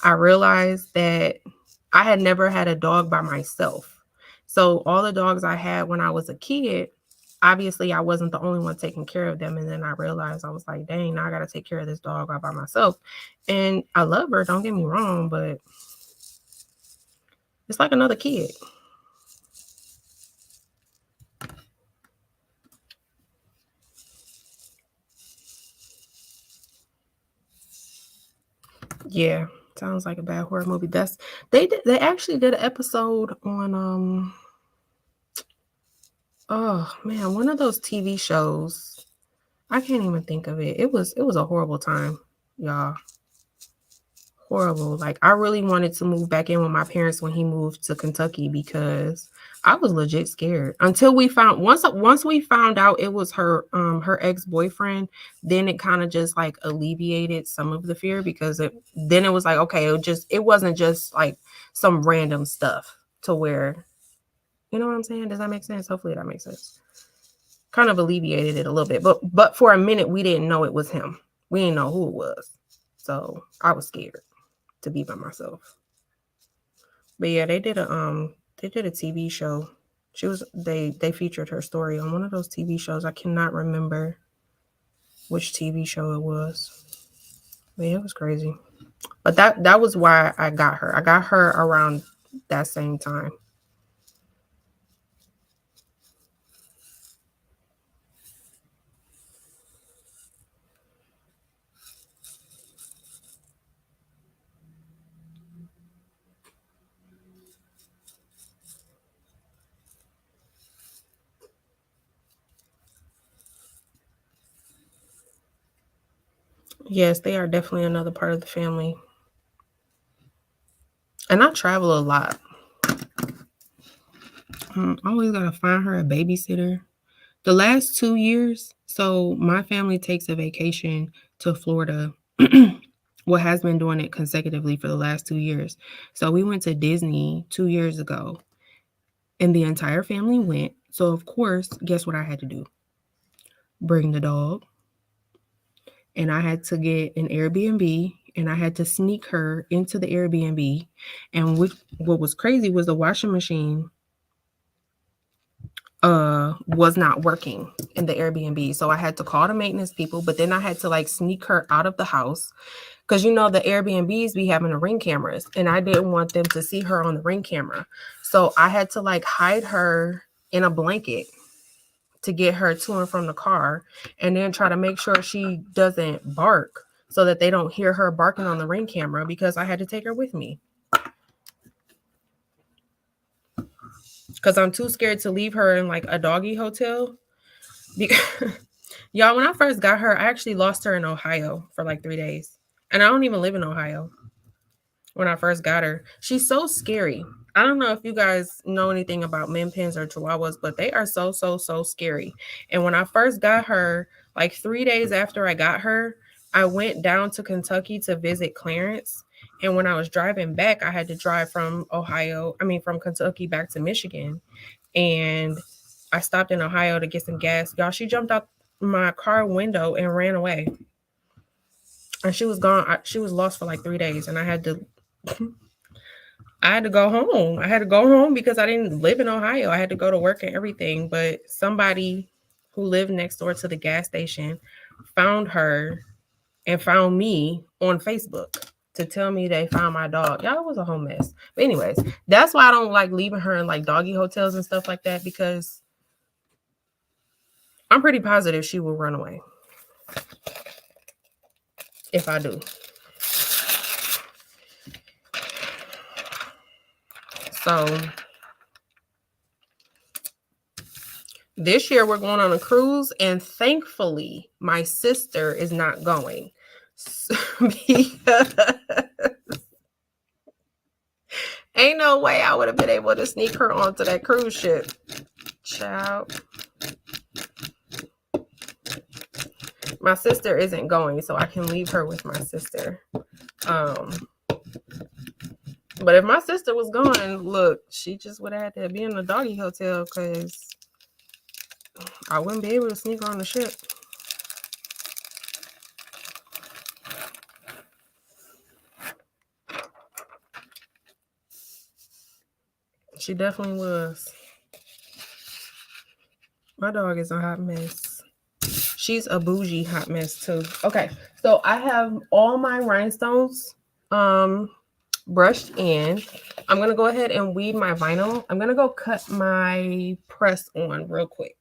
I realized that I had never had a dog by myself. So all the dogs I had when I was a kid, obviously I wasn't the only one taking care of them. And then I realized, I was like, dang, now I got to take care of this dog all by myself. And I love her, don't get me wrong, but it's like another kid. Yeah, sounds like a bad horror movie. They actually did an episode on oh man, one of those TV shows. I can't even think of it. It was a horrible time, y'all. Horrible. Like, I really wanted to move back in with my parents when he moved to Kentucky because I was legit scared until we found once we found out it was her ex-boyfriend. Then it kind of just like alleviated some of the fear because it was like, okay, it wasn't just like some random stuff to where, you know what I'm saying? Does that make sense? Hopefully that makes sense. Kind of alleviated it a little bit, but for a minute we didn't know it was him. We didn't know who it was, so I was scared to be by myself. But yeah, they did a TV show. They featured her story on one of those TV shows. I cannot remember which TV show it was. But yeah, it was crazy. But that was why I got her. I got her around that same time. Yes, they are definitely another part of the family. And I travel a lot. I always gotta find her a babysitter. The last 2 years, so my family takes a vacation to Florida. What has been doing it consecutively for the last 2 years. So we went to Disney 2 years ago, and the entire family went. So of course, guess what I had to do? Bring the dog. And I had to get an Airbnb, and I had to sneak her into the Airbnb. And what was crazy was the washing machine was not working in the Airbnb. So I had to call the maintenance people, but then I had to like sneak her out of the house because you know the Airbnbs be having the Ring cameras, and I didn't want them to see her on the Ring camera. So I had to like hide her in a blanket to get her to and from the car, and then try to make sure she doesn't bark so that they don't hear her barking on the Ring camera, because I had to take her with me. Because I'm too scared to leave her in like a doggy hotel. Y'all, when I first got her, I actually lost her in Ohio for like 3 days. And I don't even live in Ohio. When I first got her, she's so scary. I don't know if you guys know anything about Min Pins or Chihuahuas, but they are so scary. And when I first got her, like 3 days after I got her, I went down to Kentucky to visit Clarence. And when I was driving back, I had to drive from from Kentucky back to Michigan. And I stopped in Ohio to get some gas. Y'all, she jumped out my car window and ran away. And she was gone. She was lost for like 3 days, and I had to go home. I had to go home because I didn't live in Ohio. I had to go to work and everything. But somebody who lived next door to the gas station found her and found me on Facebook to tell me they found my dog. Y'all, it was a whole mess. But anyways, that's why I don't like leaving her in like doggy hotels and stuff like that, because I'm pretty positive she will run away if I do. So this year we're going on a cruise, and thankfully my sister is not going. Because ain't no way I would have been able to sneak her onto that cruise ship. Child. My sister isn't going, so I can leave her with my sister. But if my sister was going, look, she just would have had to be in the doggy hotel, because I wouldn't be able to sneak her on the ship. She definitely was. My dog is a hot mess. She's a bougie hot mess too. Okay, so I have all my rhinestones brushed in. I'm going to go ahead and weed my vinyl. I'm going to go cut my press on real quick.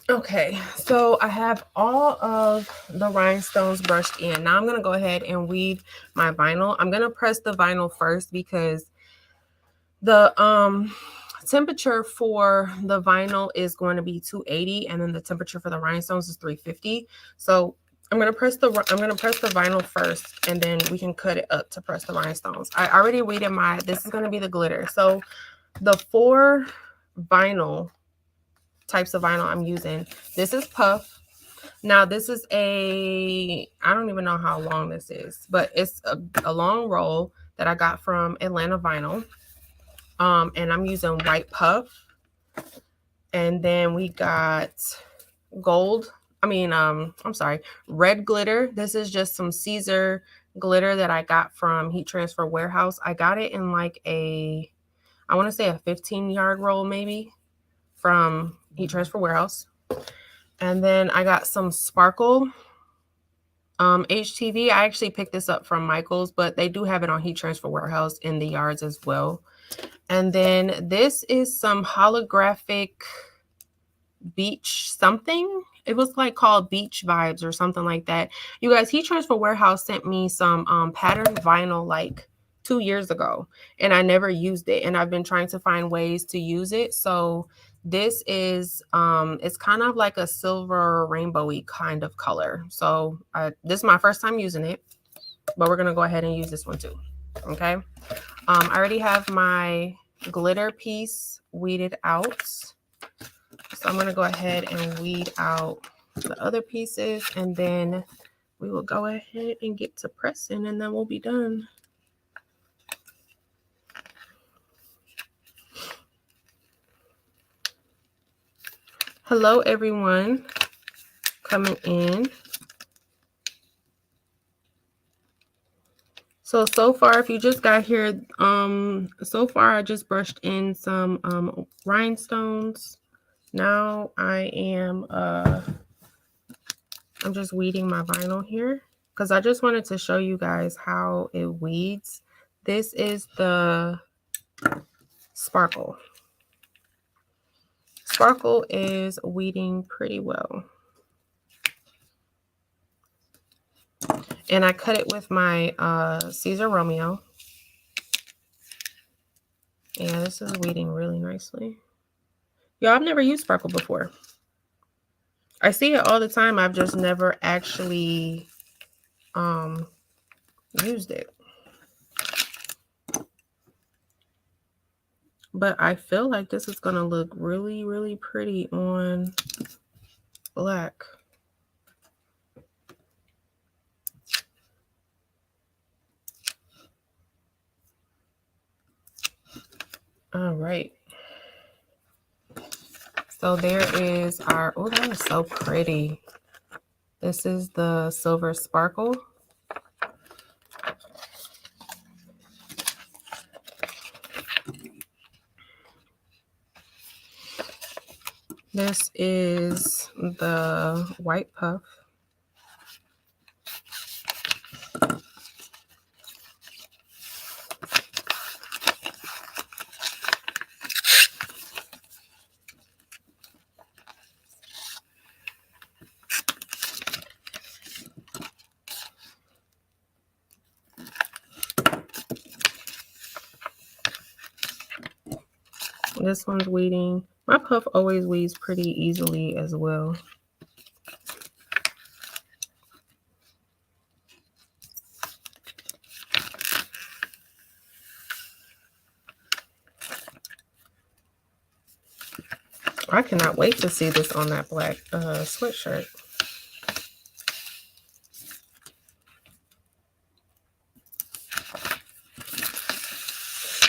Okay, so I have all of the rhinestones brushed in. Now I'm going to go ahead and weed my vinyl. I'm going to press the vinyl first because the temperature for the vinyl is going to be 280, and then the temperature for the rhinestones is 350. So I'm going to press the vinyl first, and then we can cut it up to press the rhinestones. I already weeded this is going to be the glitter. So the 4 vinyl types of vinyl I'm using. This is puff. Now this is I don't even know how long this is, but it's a long roll that I got from Atlanta Vinyl. And I'm using white puff. And then we got red glitter. This is just some Siser glitter that I got from Heat Transfer Warehouse. I got it in like I want to say a 15-yard roll maybe from Heat Transfer Warehouse. And then I got some sparkle HTV. I actually picked this up from Michael's, but they do have it on Heat Transfer Warehouse in the yards as well. And then this is some holographic beach something. It was like called Beach Vibes or something like that. You guys, Heat Transfer Warehouse sent me some patterned vinyl like 2 years ago, and I never used it, and I've been trying to find ways to use it. So this is it's kind of like a silver rainbowy kind of color. So this is my first time using it, but we're gonna go ahead and use this one too. Okay. I already have my glitter piece weeded out. So I'm going to go ahead and weed out the other pieces, and then we will go ahead and get to pressing, and then we'll be done. Hello, everyone coming in. So far, if you just got here, so far I just brushed in some rhinestones. Now I am I'm just weeding my vinyl here because I just wanted to show you guys how it weeds. This is the sparkle. Sparkle is weeding pretty well. And I cut it with my Siser Romeo. Yeah, this is weeding really nicely. Y'all, I've never used sparkle before. I see it all the time. I've just never actually used it. But I feel like this is going to look really, really pretty on black. All right. So there is our, oh, that is so pretty. This is the silver sparkle. This is the white puff. This one's weeding. My puff always weeds pretty easily as well. I cannot wait to see this on that black sweatshirt.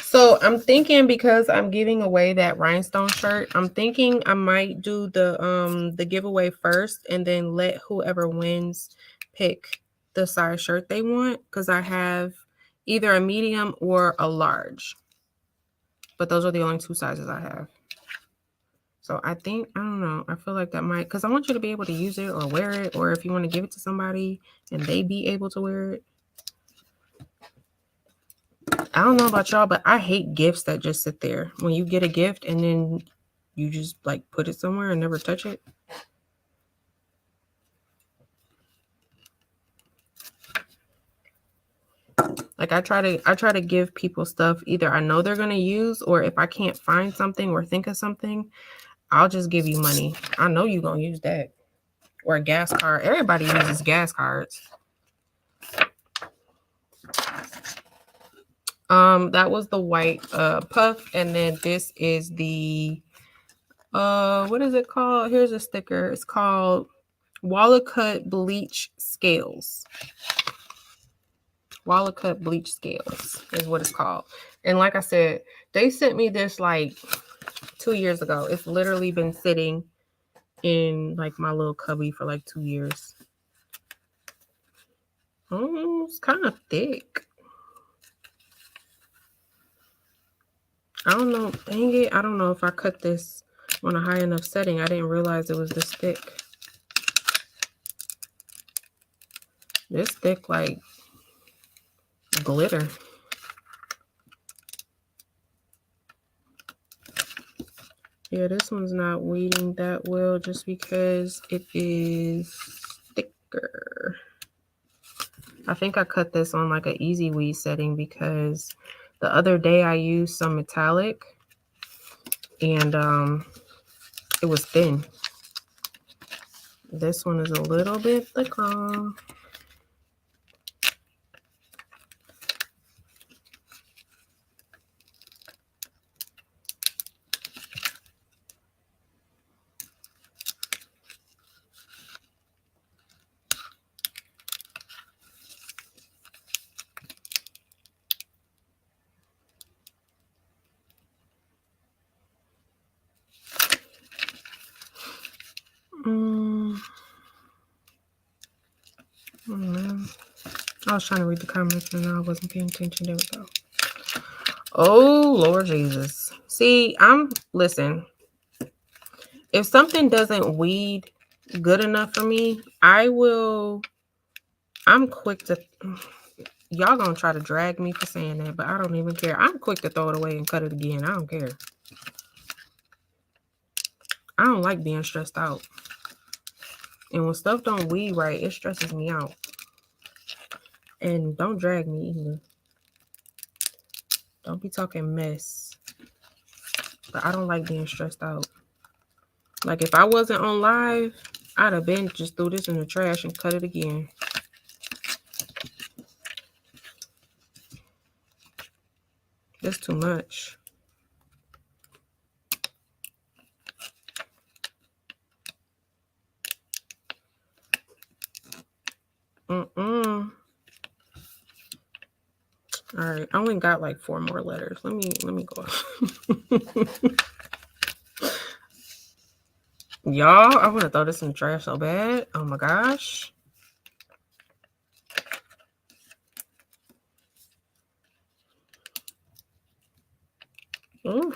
So I'm thinking, because I'm giving away that rhinestone shirt, I'm thinking I might do the giveaway first and then let whoever wins pick the size shirt they want, because I have either a medium or a large. But those are the only two sizes I have. So I think, I don't know, I feel like that might, because I want you to be able to use it or wear it, or if you want to give it to somebody and they be able to wear it. I don't know about y'all, but I hate gifts that just sit there. When you get a gift and then you just like put it somewhere and never touch it. Like I try to give people stuff either I know they're gonna use, or if I can't find something or think of something, I'll just give you money. I know you're gonna use that. Or a gas card. Everybody uses gas cards. That was the white puff, and then this is the what is it called? Here's a sticker. It's called Cut Bleach Scales. Cut Bleach Scales is what it's called. And like I said, they sent me this like 2 years ago. It's literally been sitting in like my little cubby for like 2 years. Oh, it's kind of thick. I don't know. Dang it. I don't know if I cut this on a high enough setting. I didn't realize it was this thick. This thick like glitter. Yeah, this one's not weeding that well just because it is thicker. I think I cut this on like an easy weed setting because the other day I used some metallic and it was thin. This one is a little bit thicker. I was trying to read the comments and I wasn't paying attention. There we go. Oh, Lord Jesus. See, listen, if something doesn't weed good enough for me, I'm quick to, y'all gonna try to drag me for saying that, but I don't even care. I'm quick to throw it away and cut it again. I don't care. I don't like being stressed out. And when stuff don't weed right, it stresses me out. And don't drag me either. Don't be talking mess. But I don't like being stressed out. Like if I wasn't on live, I'd have been just threw this in the trash and cut it again. That's too much. All right, I only got like 4 more letters. Let me go. Y'all, I want to throw this in the trash so bad. Oh my gosh. Ooh.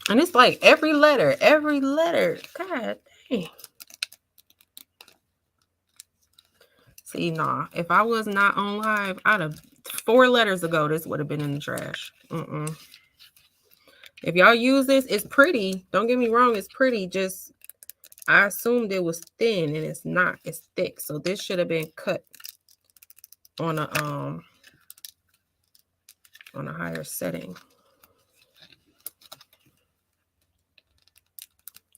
And it's like every letter. God dang. See, nah. If I was not on live, I'd have 4 letters ago, this would have been in the trash. If y'all use this, it's pretty. Don't get me wrong, it's pretty. Just I assumed it was thin and it's not. It's thick. So this should have been cut on a higher setting.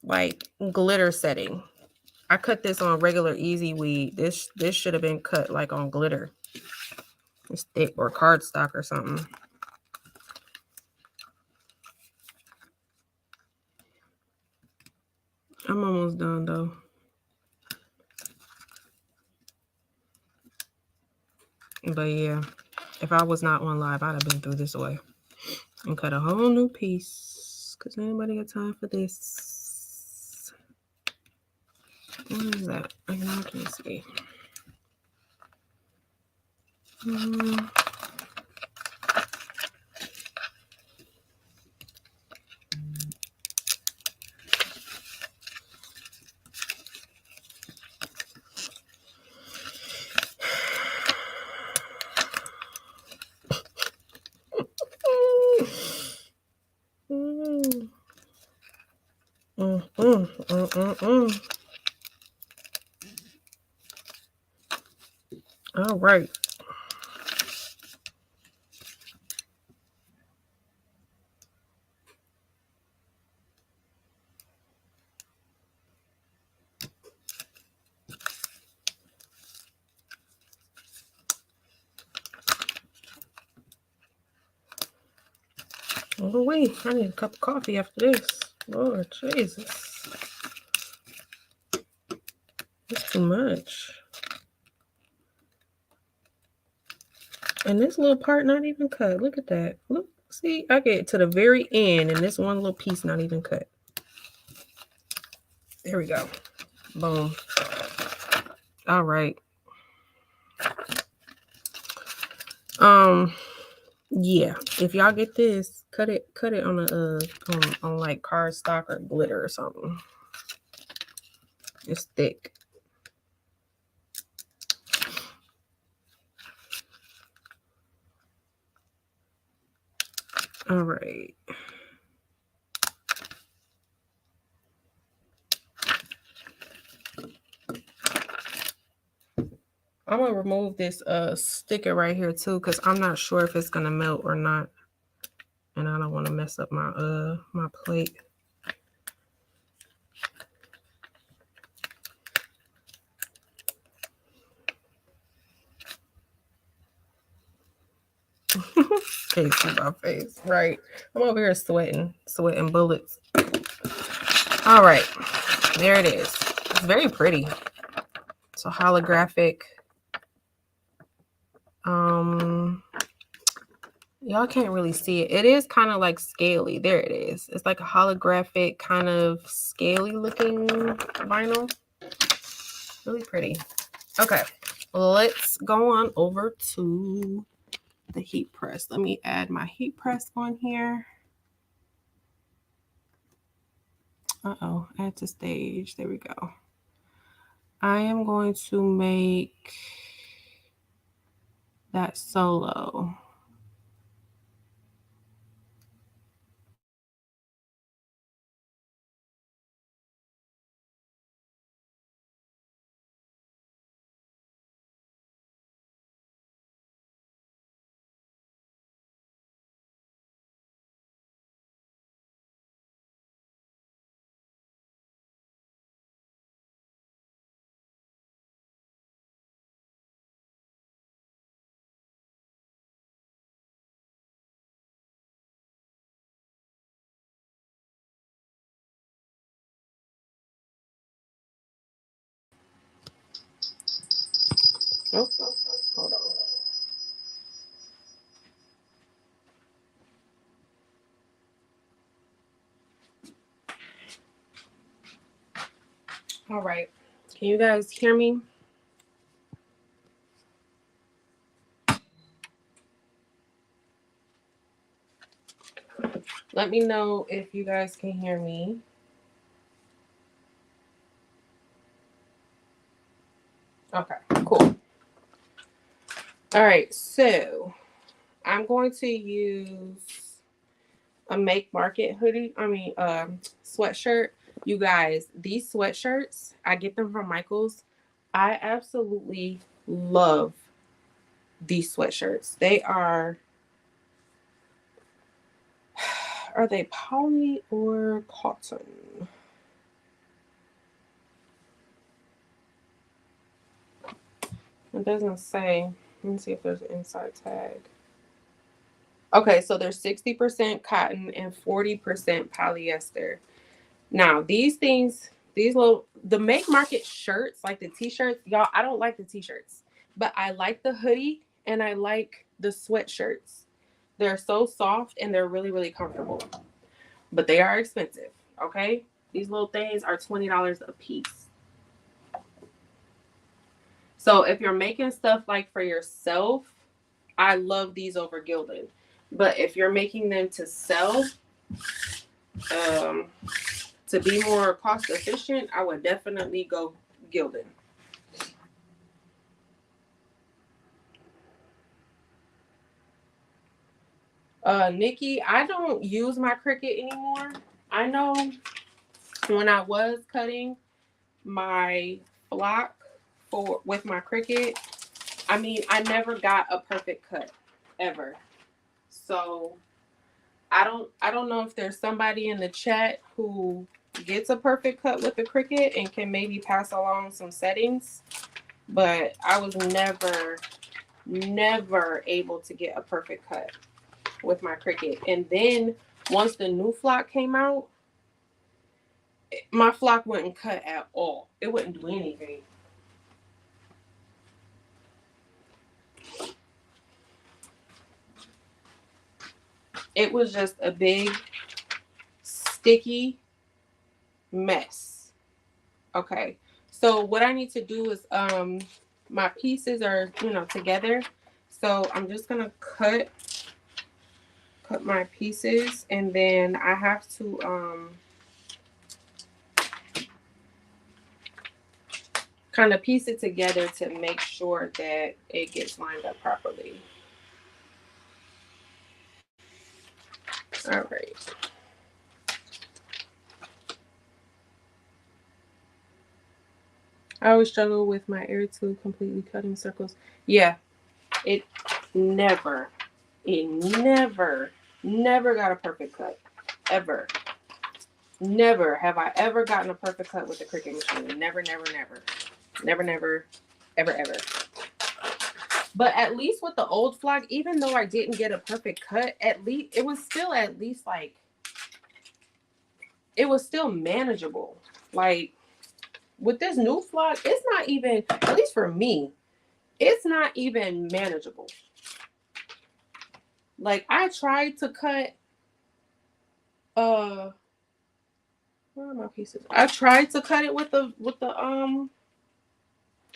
Like glitter setting. I cut this on regular easy weed. This should have been cut like on glitter. It's thick or cardstock or something. I'm almost done though. But yeah, if I was not on live, I'd have been through this away and cut a whole new piece. Cause anybody got time for this? What is that? I can't see. All right. Oh, wait, I need a cup of coffee after this. Lord Jesus. It's too much. And this little part not even cut. Look at that. Look, see, I get to the very end and this one little piece not even cut. There we go. Boom. All right. Yeah, if y'all get this, cut it on a on like cardstock or glitter or something. It's thick. All right. I'm gonna remove this sticker right here too, because I'm not sure if it's gonna melt or not. And I don't want to mess up my my plate. Can't see my face. Right. I'm over here sweating bullets. All right. There it is. It's very pretty. It's a holographic. Y'all can't really see it. It is kind of like scaly. There it is. It's like a holographic kind of scaly looking vinyl. Really pretty. Okay. Let's go on over to the heat press. Let me add my heat press on here. Uh-oh, add to stage. There we go. I am going to make that solo. Oh, hold on. All right. Can you guys hear me? Let me know if you guys can hear me. Okay, cool. All right, so I'm going to use a Make Market hoodie. Sweatshirt. You guys, these sweatshirts, I get them from Michael's. I absolutely love these sweatshirts. They are they poly or cotton? It doesn't say. Let me see if there's an inside tag. Okay, so there's 60% cotton and 40% polyester. Now, these things, the Make Market shirts, like the t-shirts, y'all, I don't like the t-shirts, but I like the hoodie and I like the sweatshirts. They're so soft and they're really, really comfortable, but they are expensive, okay? These little things are $20 a piece. So if you're making stuff like for yourself, I love these over Gildan. But if you're making them to sell, to be more cost efficient, I would definitely go Gildan. Nikki, I don't use my Cricut anymore. I know when I was cutting my flock with my Cricut, I mean, I never got a perfect cut ever. So I don't know if there's somebody in the chat who gets a perfect cut with the Cricut and can maybe pass along some settings, but I was never able to get a perfect cut with my Cricut. And then once the new flock came out, my flock wouldn't cut at all. It wouldn't do anything. it was just a big sticky mess. Okay, so what I need to do is my pieces are, you know, together, so I'm just gonna cut my pieces, and then I have to kind of piece it together to make sure that it gets lined up properly. All right. I always struggle with my air tool completely cutting circles. Yeah, it never got a perfect cut. Ever. Never have I ever gotten a perfect cut with the Cricut machine. Never, ever. But at least with the old flock, even though I didn't get a perfect cut, at least it was still at least like, it was still manageable. Like with this new flock, it's not even, at least for me, it's not even manageable. Like I tried to cut, where are my pieces? I tried to cut it with the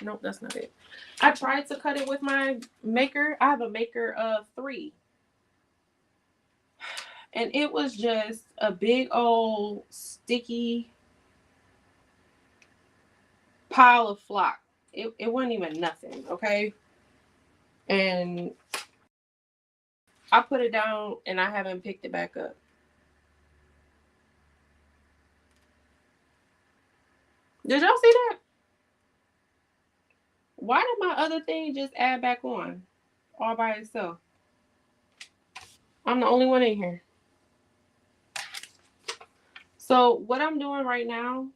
nope, that's not it. I tried to cut it with my maker. I have a maker of 3. And it was just a big old sticky pile of flock. It wasn't even nothing, okay? And I put it down and I haven't picked it back up. Did y'all see that? Why did my other thing just add back on all by itself? I'm the only one in here. So what I'm doing right now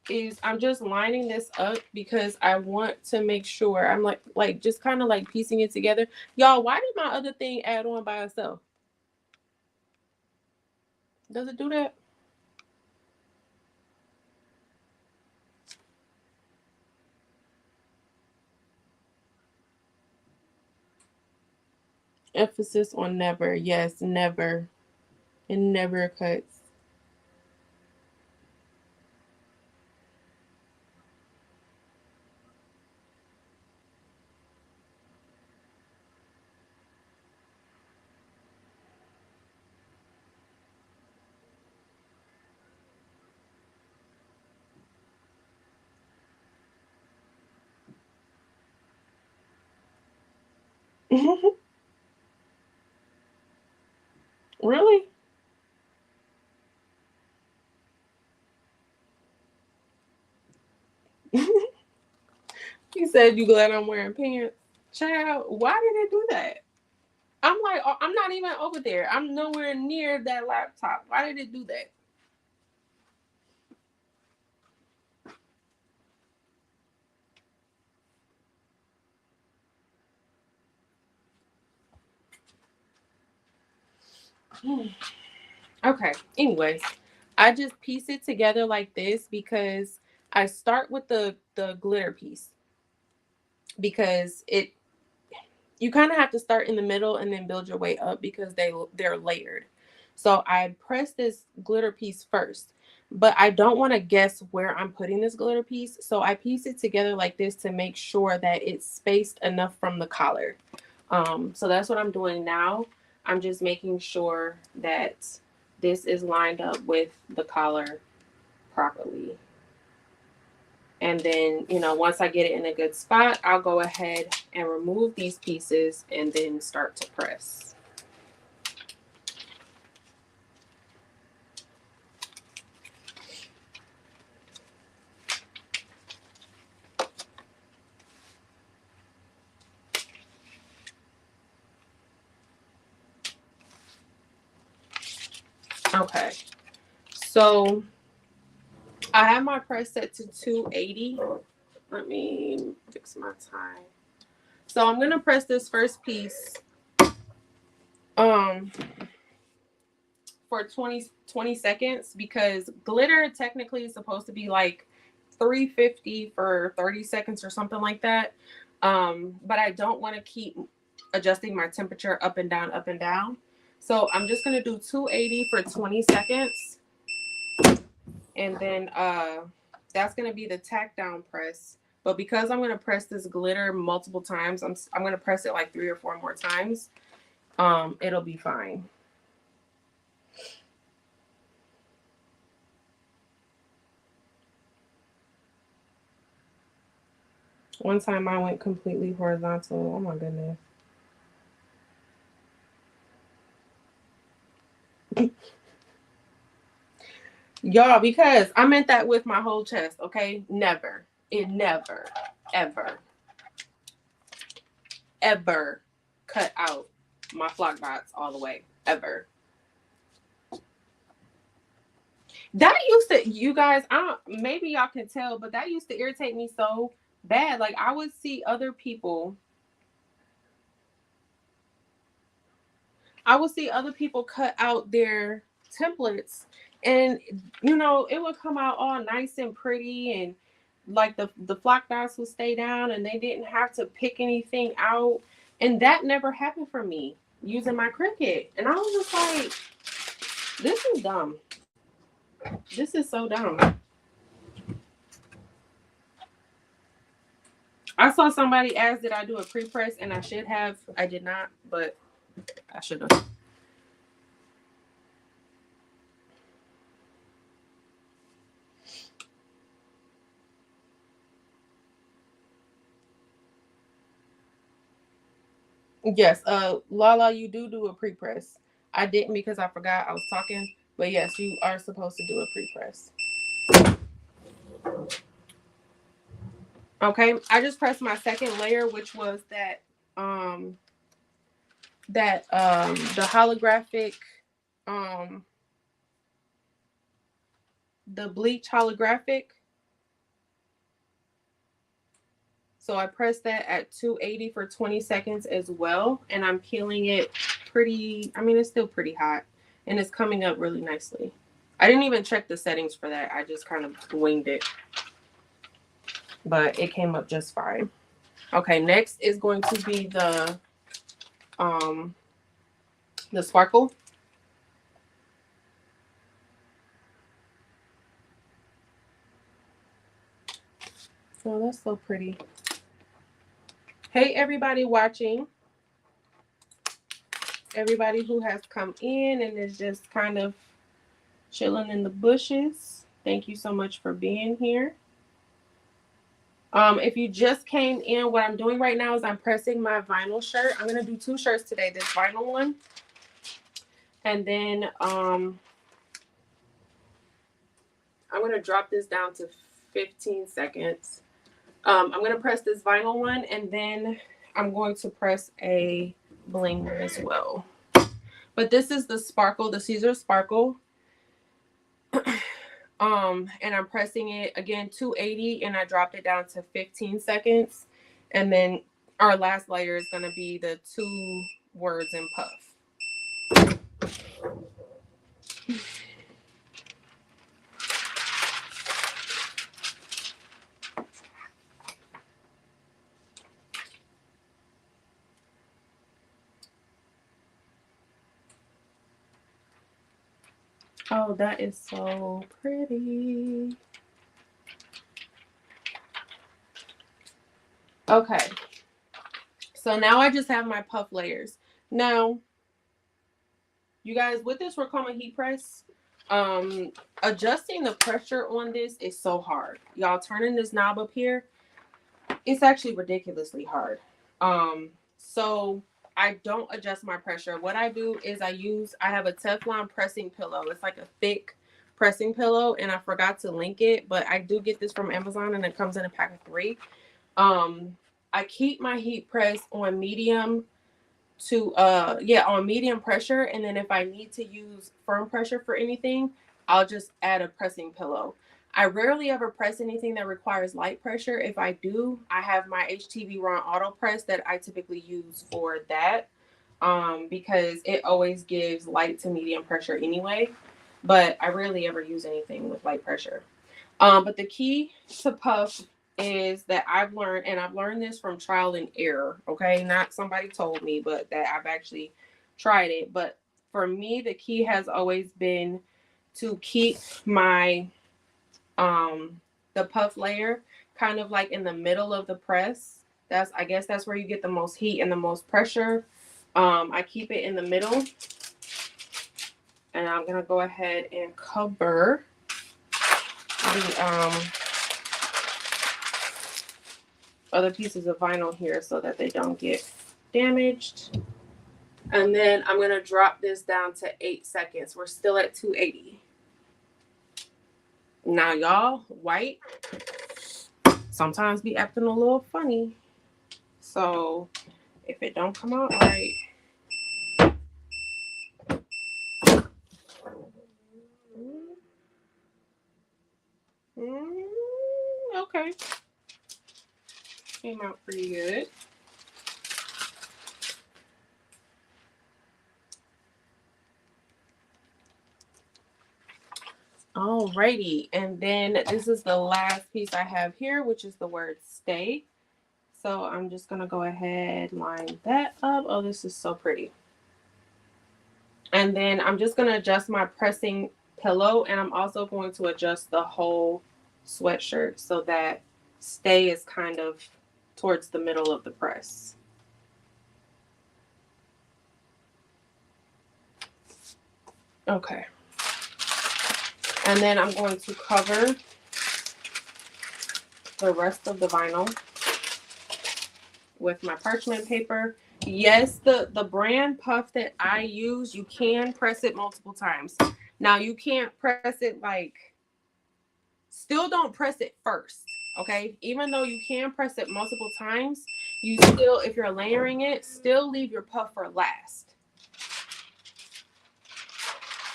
is I'm just lining this up because I want to make sure I'm like just kind of like piecing it together. Y'all, why did my other thing add on by itself? Does it do that? Emphasis on never. Yes, never. It never cuts. Really? You said you glad I'm wearing pants. Child, why did it do that? I'm like, I'm not even over there. I'm nowhere near that laptop. Why did it do that? Okay, anyways, I just piece it together like this because I start with the glitter piece because you kind of have to start in the middle and then build your way up because they're layered. So I press this glitter piece first, but I don't want to guess where I'm putting this glitter piece. So I piece it together like this to make sure that it's spaced enough from the collar. So that's what I'm doing now. I'm just making sure that this is lined up with the collar properly. And then, you know, once I get it in a good spot, I'll go ahead and remove these pieces and then start to press. Okay, so I have my press set to 280. Let me fix my time. So I'm gonna press this first piece for 20 seconds because glitter technically is supposed to be like 350 for 30 seconds or something like that. But I don't want to keep adjusting my temperature up and down, up and down. So I'm just going to do 280 for 20 seconds. And then that's going to be the tack down press. But because I'm going to press this glitter multiple times, I'm going to press it like 3 or 4 more times. It'll be fine. One time I went completely horizontal. Oh my goodness. Y'all, because I meant that with my whole chest, okay? Never. It never, ever, ever cut out my flock dots all the way. Ever. That used to, you guys, maybe y'all can tell, but that used to irritate me so bad. Like, I would see other people. Cut out their templates, and you know, it would come out all nice and pretty, and like the flock dots would stay down, and they didn't have to pick anything out. And that never happened for me using my Cricut. And I was just like, this is dumb. This is so dumb. I saw somebody ask, did I do a pre-press? And I should have. I did not, but I should have. Yes, Lala, you do a pre-press. I didn't because I forgot I was talking. But yes, you are supposed to do a pre-press. Okay, I just pressed my second layer, which was the holographic, the bleach holographic. So I pressed that at 280 for 20 seconds as well. And I'm peeling it pretty, I mean, it's still pretty hot. And it's coming up really nicely. I didn't even check the settings for that. I just kind of winged it. But it came up just fine. Okay, next is going to be the sparkle. Oh, that's so pretty. Hey, everybody watching. Everybody who has come in and is just kind of chilling in the bushes. Thank you so much for being here. If you just came in, what I'm doing right now is I'm pressing my vinyl shirt. I'm going to do 2 shirts today. This vinyl one. And then I'm going to drop this down to 15 seconds. I'm going to press this vinyl one, and then I'm going to press a bling one as well. But this is the sparkle, the Siser Sparkle. And I'm pressing it again 280, and I dropped it down to 15 seconds. And then our last layer is going to be the 2 words in puff. Oh, that is so pretty. Okay. So now I just have my puff layers. Now, you guys, with this Ricoma heat press, adjusting the pressure on this is so hard. Y'all, turning this knob up here, it's actually ridiculously hard. So I don't adjust my pressure. What I do is I have a Teflon pressing pillow. It's like a thick pressing pillow, and I forgot to link it, but I do get this from Amazon, and it comes in a pack of 3. I keep my heat press on medium to on medium pressure, and then if I need to use firm pressure for anything, I'll just add a pressing pillow. I rarely ever press anything that requires light pressure. If I do, I have my HTV Ron Auto Press that I typically use for that, because it always gives light to medium pressure anyway, but I rarely ever use anything with light pressure. But the key to puff is that I've learned, and I've learned this from trial and error, okay? Not somebody told me, but that I've actually tried it. But for me, the key has always been to keep my the puff layer kind of like in the middle of the press. I guess that's where you get the most heat and the most pressure. I keep it in the middle, and I'm gonna go ahead and cover the other pieces of vinyl here so that they don't get damaged. And then I'm gonna drop this down to 8 seconds. We're still at 280. Now y'all, white sometimes be acting a little funny. So if it don't come out right, okay, came out pretty good. Alrighty, and then this is the last piece I have here, which is the word stay. So I'm just gonna go ahead, line that up. Oh, this is so pretty. And then I'm just gonna adjust my pressing pillow, and I'm also going to adjust the whole sweatshirt so that stay is kind of towards the middle of the press. Okay. And then I'm going to cover the rest of the vinyl with my parchment paper. Yes, the brand puff that I use, you can press it multiple times. Now you can't press it like, still don't press it first, okay? Even though you can press it multiple times, you still, if you're layering it, still leave your puff for last.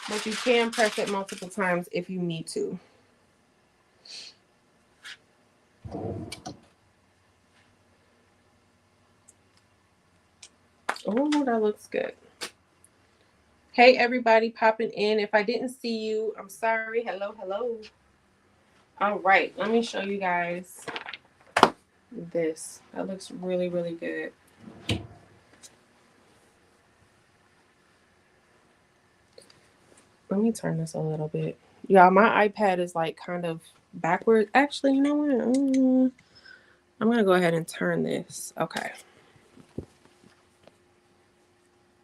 But you can press it multiple times if you need to. Oh, that looks good. Hey, everybody popping in. If I didn't see you, I'm sorry. Hello, hello. All right, let me show you guys this. That looks really, really good. Let me turn this a little bit. Yeah, my iPad is like kind of backwards. Actually, you know what? I'm going to go ahead and turn this. Okay.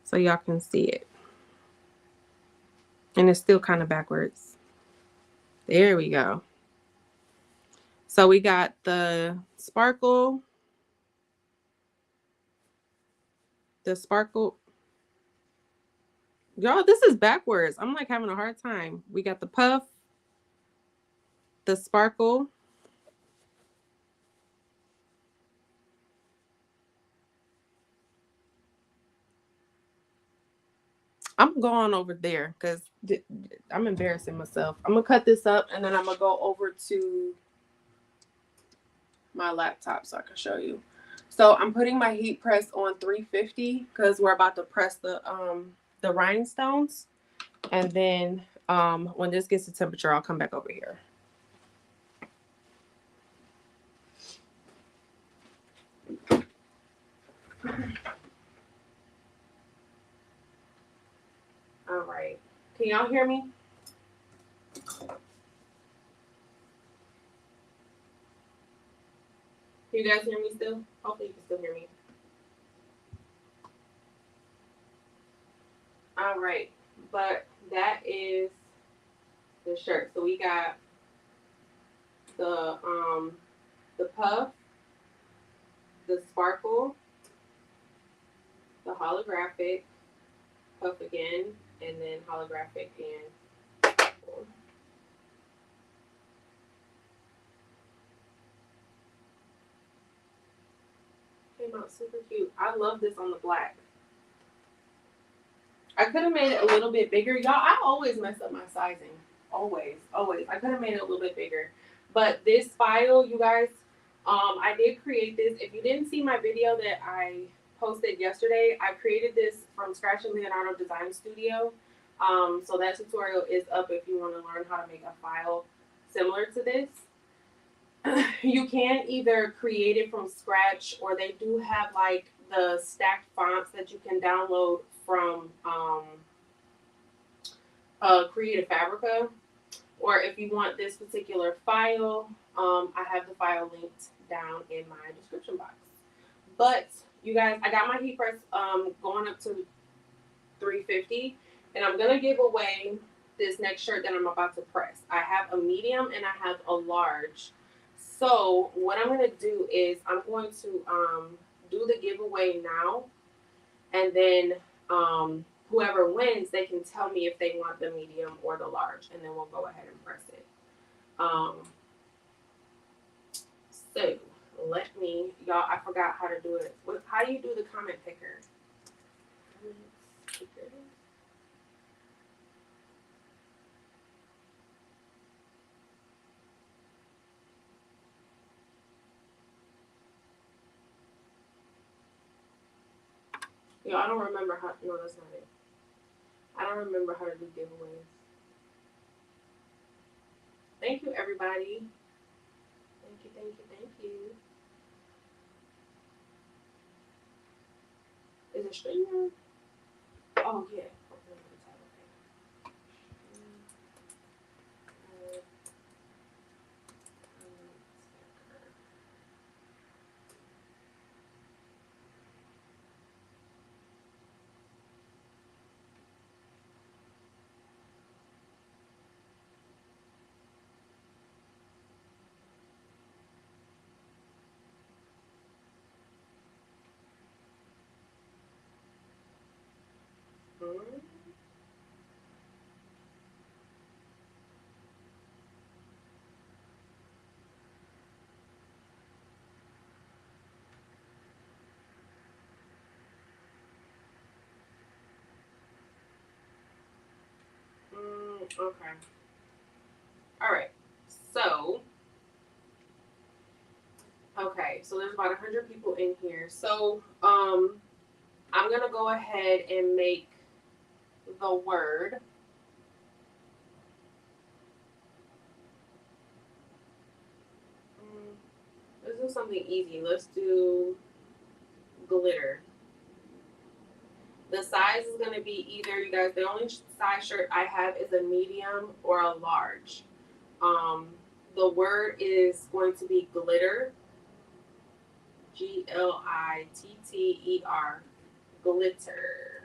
So y'all can see it. And it's still kind of backwards. There we go. So we got the sparkle. The sparkle. Y'all, this is backwards. I'm like having a hard time. We got the puff, the sparkle. I'm going over there because I'm embarrassing myself. I'm going to cut this up and then I'm going to go over to my laptop so I can show you. So I'm putting my heat press on 350 because we're about to press the rhinestones. And then when this gets to temperature, I'll come back over here. All right. Can y'all hear me? Can you guys hear me still? Hopefully you can still hear me. All right. But that is the shirt. So we got the puff, the sparkle, the holographic, puff again, and then holographic and sparkle. Came out super cute. I love this on the black. I could have made it a little bit bigger. Y'all, I always mess up my sizing. Always, always. I could have made it a little bit bigger. But this file, you guys, I did create this. If you didn't see my video that I posted yesterday, I created this from scratch in Leonardo Design Studio. So that tutorial is up if you want to learn how to make a file similar to this. you can either create it from scratch, or they do have like the stacked fonts that you can download from Creative Fabrica. Or if you want this particular file, I have the file linked down in my description box. But you guys, I got my heat press going up to 350, and I'm gonna give away this next shirt that I'm about to press. I have a medium and I have a large. So what I'm gonna do is I'm going to do the giveaway now, and then whoever wins, they can tell me if they want the medium or the large, and then we'll go ahead and press it. So let me, y'all, I forgot how to do it. How do you do the comment picker? Yo, I don't remember how. No, that's not it. I don't remember how to do giveaways. Thank you, everybody. Thank you, thank you, thank you. Is it streaming? Oh yeah. Okay. All right. So, okay. So there's about 100 people in here. So, I'm gonna go ahead and make the word. Let's do something easy. Let's do glitter. The size is going to be either, you guys, the only size shirt I have is a medium or a large. The word is going to be glitter. Glitter. Glitter.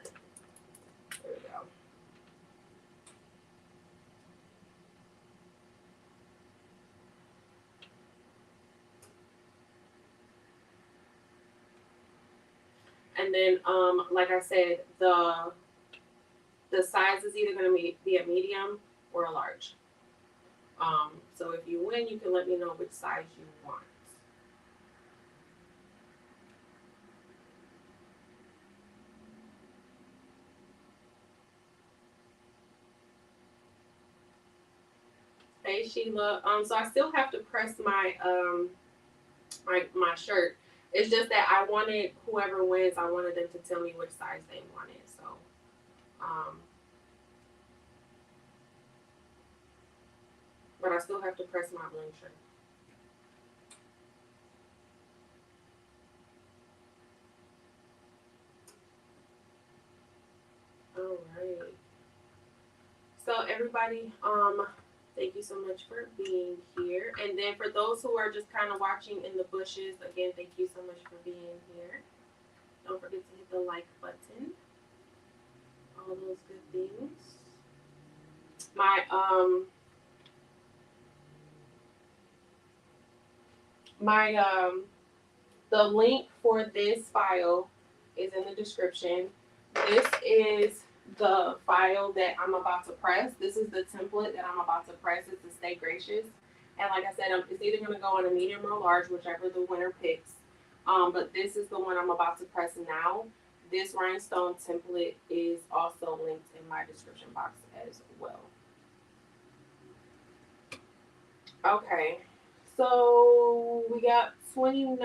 There we go. And then, like I said, the size is either going to be a medium or a large. So if you win, you can let me know which size you want. Hey Sheila. So I still have to press my my shirt. It's just that I wanted whoever wins, I wanted them to tell me which size they wanted. So but I still have to press my Bling shirt. All right. So everybody, thank you so much for being here. And then for those who are just kind of watching in the bushes, again, thank you so much for being here. Don't forget to hit the like button. All those good things. My the link for this file is in the description. This is the file that I'm about to press. This is the template that I'm about to press. It's the Stay Gracious. And like I said, it's either going to go on a medium or large, whichever the winner picks. But this is the one I'm about to press now. This rhinestone template is also linked in my description box as well. Okay, so we got 29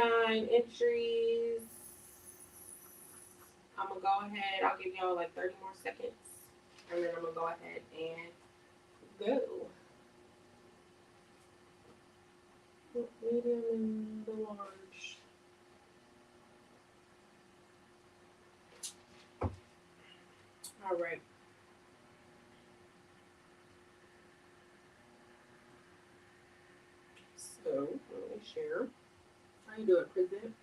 entries. I'm gonna go ahead. I'll give y'all like 30 more seconds, and then I'm gonna go ahead and go. Medium and the large. All right. So let me share. How you doing, present?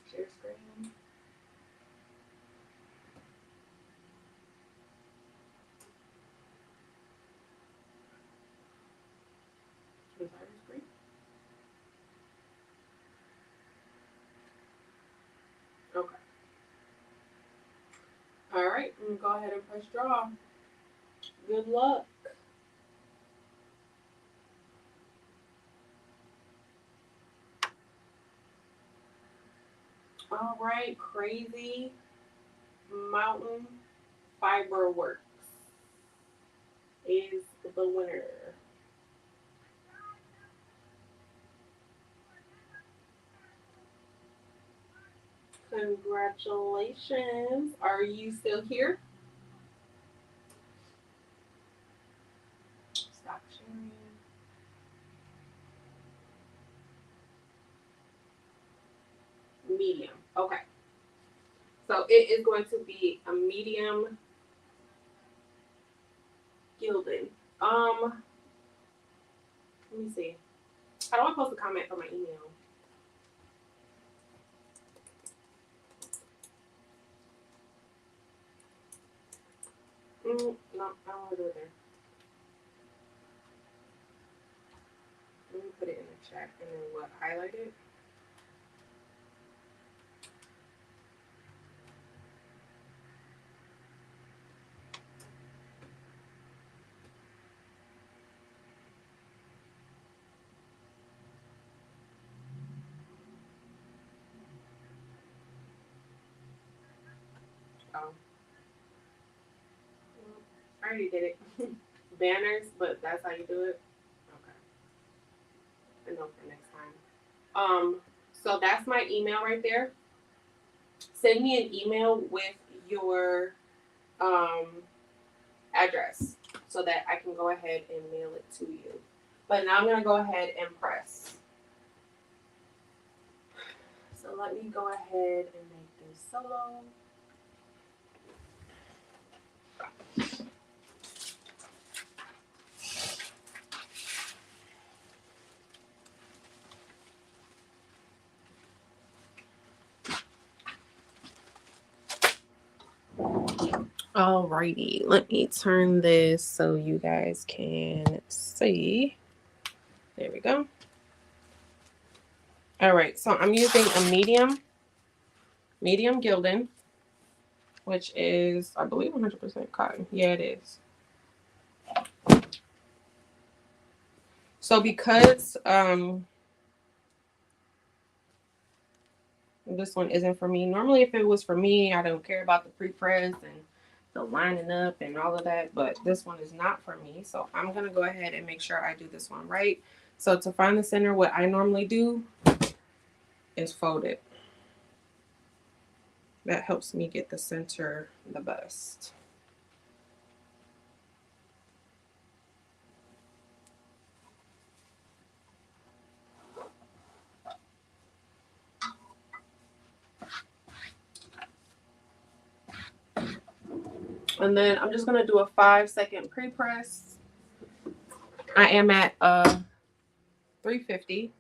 Share screen. Entire screen. Okay. All right. I'm gonna go ahead and press draw. Good luck. All right, Crazy Mountain Fiberworks is the winner. Congratulations. Are you still here? Stop sharing. Medium. Okay. So it is going to be a medium gilded. Let me see. How do I post a comment for my email? No, I don't want to do it there. Let me put it in the chat and then what? Highlight it. Oh, I already did it. Banners, but that's how you do it. Okay. I know for next time. So that's my email right there. Send me an email with your address so that I can go ahead and mail it to you. But now I'm gonna go ahead and press. So let me go ahead and make this solo. Alrighty, let me turn this so you guys can see. There we go. All right, so I'm using a medium gilding, which is, I believe, 100% cotton. Yeah, it is. So because this one isn't for me. Normally, if it was for me, I don't care about the pre-press and the lining up and all of that, but this one is not for me. So I'm going to go ahead and make sure I do this one right. So to find the center, what I normally do is fold it. That helps me get the center the best. And then I'm just going to do a 5-second pre-press. I am at 350.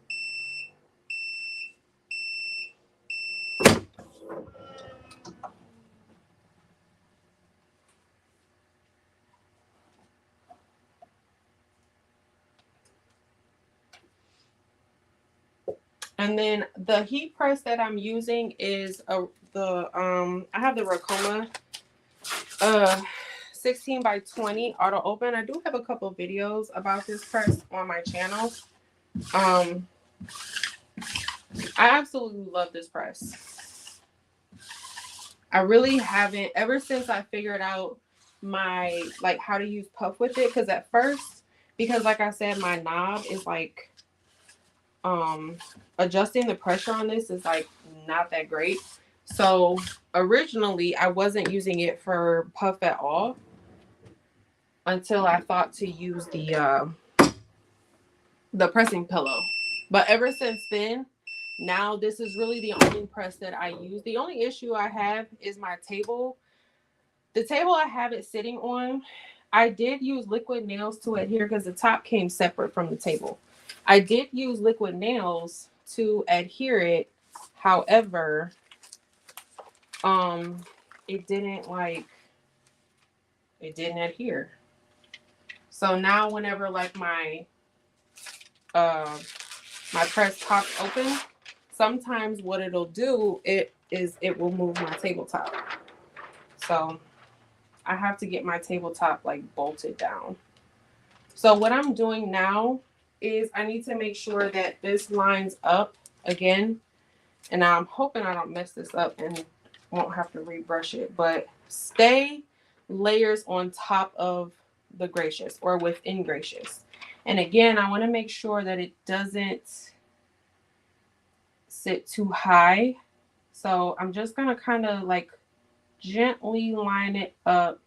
And then the heat press that I'm using is I have the Ricoma 16 by 20 auto open. I do have a couple videos about this press on my channel. I absolutely love this press. I really haven't, ever since I figured out my, like, how to use puff with it, because at first, because like I said, my knob is like, adjusting the pressure on this is like not that great. So originally I wasn't using it for puff at all until I thought to use the the pressing pillow. But ever since then, now this is really the only press that I use. The only issue I have is my table. The table I have it sitting on, I did use liquid nails to adhere because the top came separate from the table. I did use liquid nails to adhere it. However, it didn't adhere. So now whenever like uh my press pops open, sometimes what it'll do it will move my tabletop. So I have to get my tabletop like bolted down. So what I'm doing now is I need to make sure that this lines up again. And I'm hoping I don't mess this up and won't have to rebrush it. But stay layers on top of the gracious or within gracious. And again, I want to make sure that it doesn't sit too high. So I'm just going to kind of like gently line it up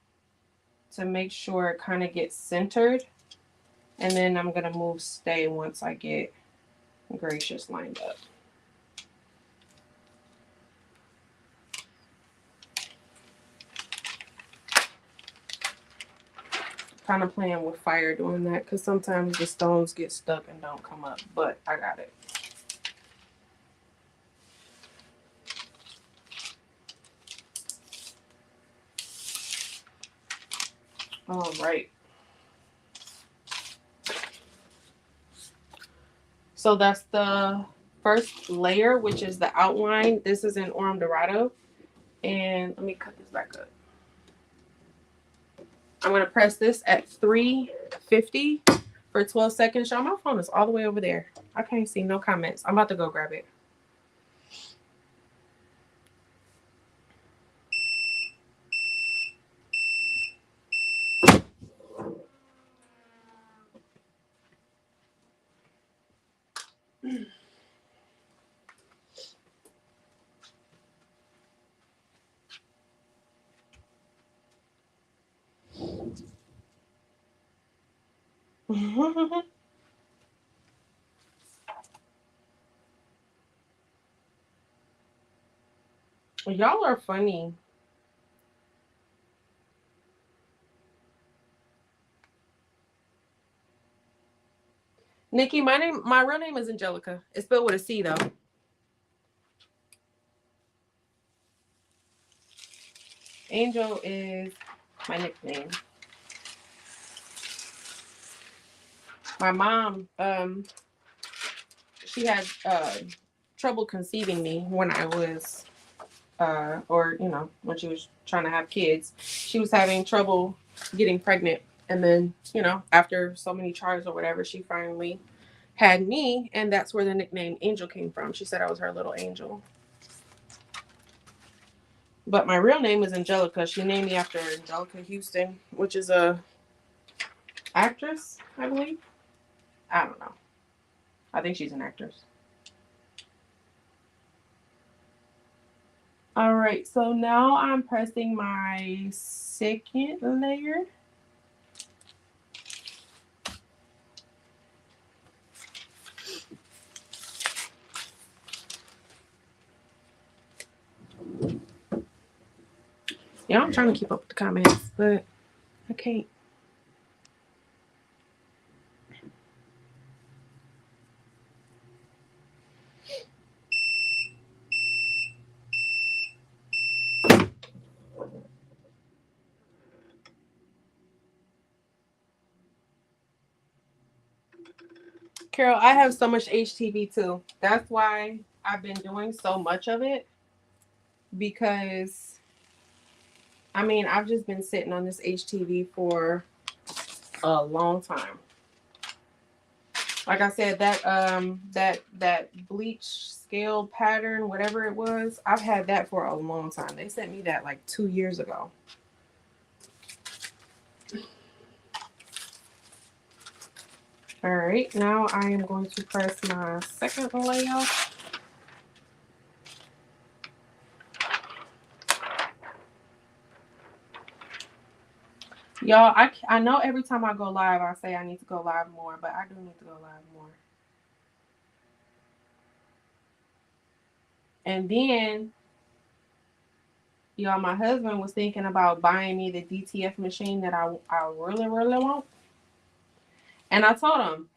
to make sure it kind of gets centered. And then I'm going to move stay once I get gracious lined up. Kind of playing with fire doing that because sometimes the stones get stuck and don't come up, but I got it. All right. So that's the first layer, which is the outline. This is in Orum Dorado. And let me cut this back up. I'm going to press this at 350 for 12 seconds. Y'all, my phone is all the way over there. I can't see no comments. I'm about to go grab it. Y'all are funny. Nikki, my real name is Angelica. It's spelled with a C though. Angel is my nickname. My mom, she had trouble conceiving me when I was, or you know, when she was trying to have kids. She was having trouble getting pregnant, and then you know, after so many tries or whatever, she finally had me, and that's where the nickname Angel came from. She said I was her little angel. But my real name is Angelica. She named me after Angelica Houston, which is a actress, I believe. I don't know. I think she's an actress. All right, so now I'm pressing my second layer. Yeah, I'm trying to keep up with the comments, but I can't. Carol, I have so much HTV too. That's why I've been doing so much of it, because I mean, I've just been sitting on this HTV for a long time. Like I said, that bleach scale pattern, whatever it was, I've had that for a long time. They sent me that like 2 years ago. All right, now I am going to press my second layer. Y'all, I know every time I go live, I say I need to go live more, but I do need to go live more. And then, y'all, my husband was thinking about buying me the DTF machine that I really, really want. And I told him,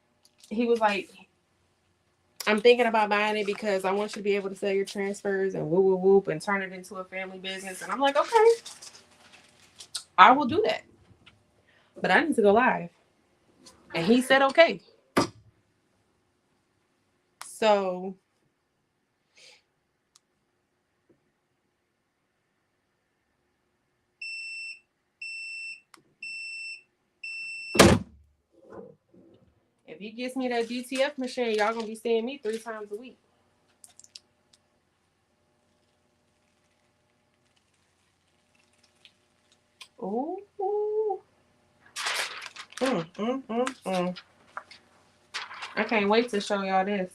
he was like, I'm thinking about buying it because I want you to be able to sell your transfers and whoop, whoop, whoop, and turn it into a family business. And I'm like, okay, I will do that. But I need to go live. And he said, okay. So if he gets me that DTF machine, y'all gonna be seeing me 3 times a week. Ooh. I can't wait to show y'all this.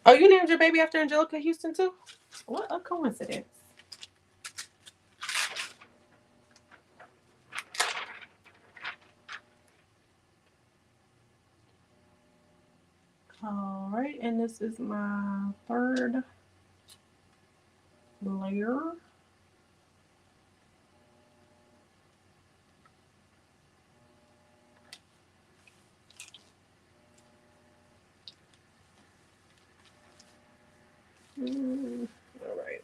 Oh, you named your baby after Angelica Houston too? What a coincidence. All right, and this is my 3rd layer. All right.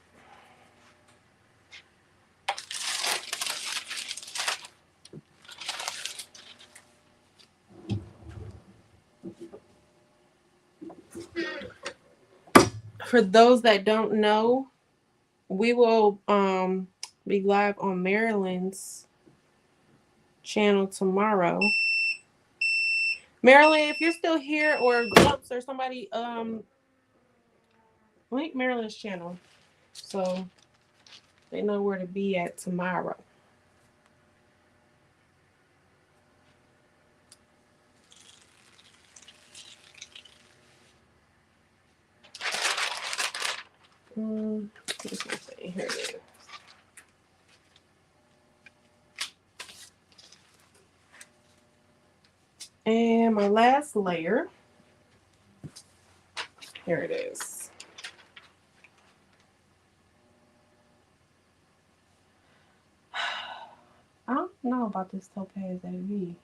For those that don't know, we will be live on Marilyn's channel tomorrow. Marilyn, if you're still here, or Glumps or somebody, link Marilyn's channel so they know where to be at tomorrow. Let's see. Here it is. And my last layer, here it is. I don't know about this Topaz AV.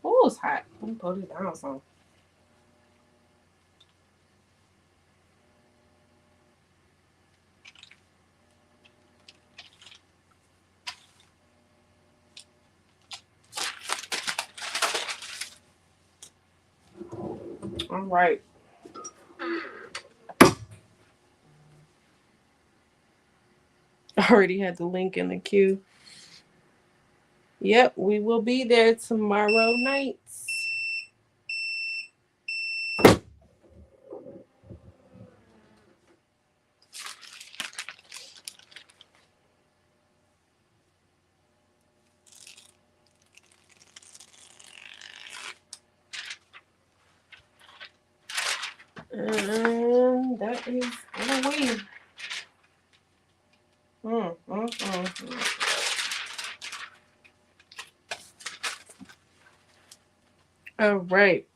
Oh, it's hot. Let me pull this down some. All right. I already had the link in the queue. Yep, we will be there tomorrow night. And that is Halloween. All right.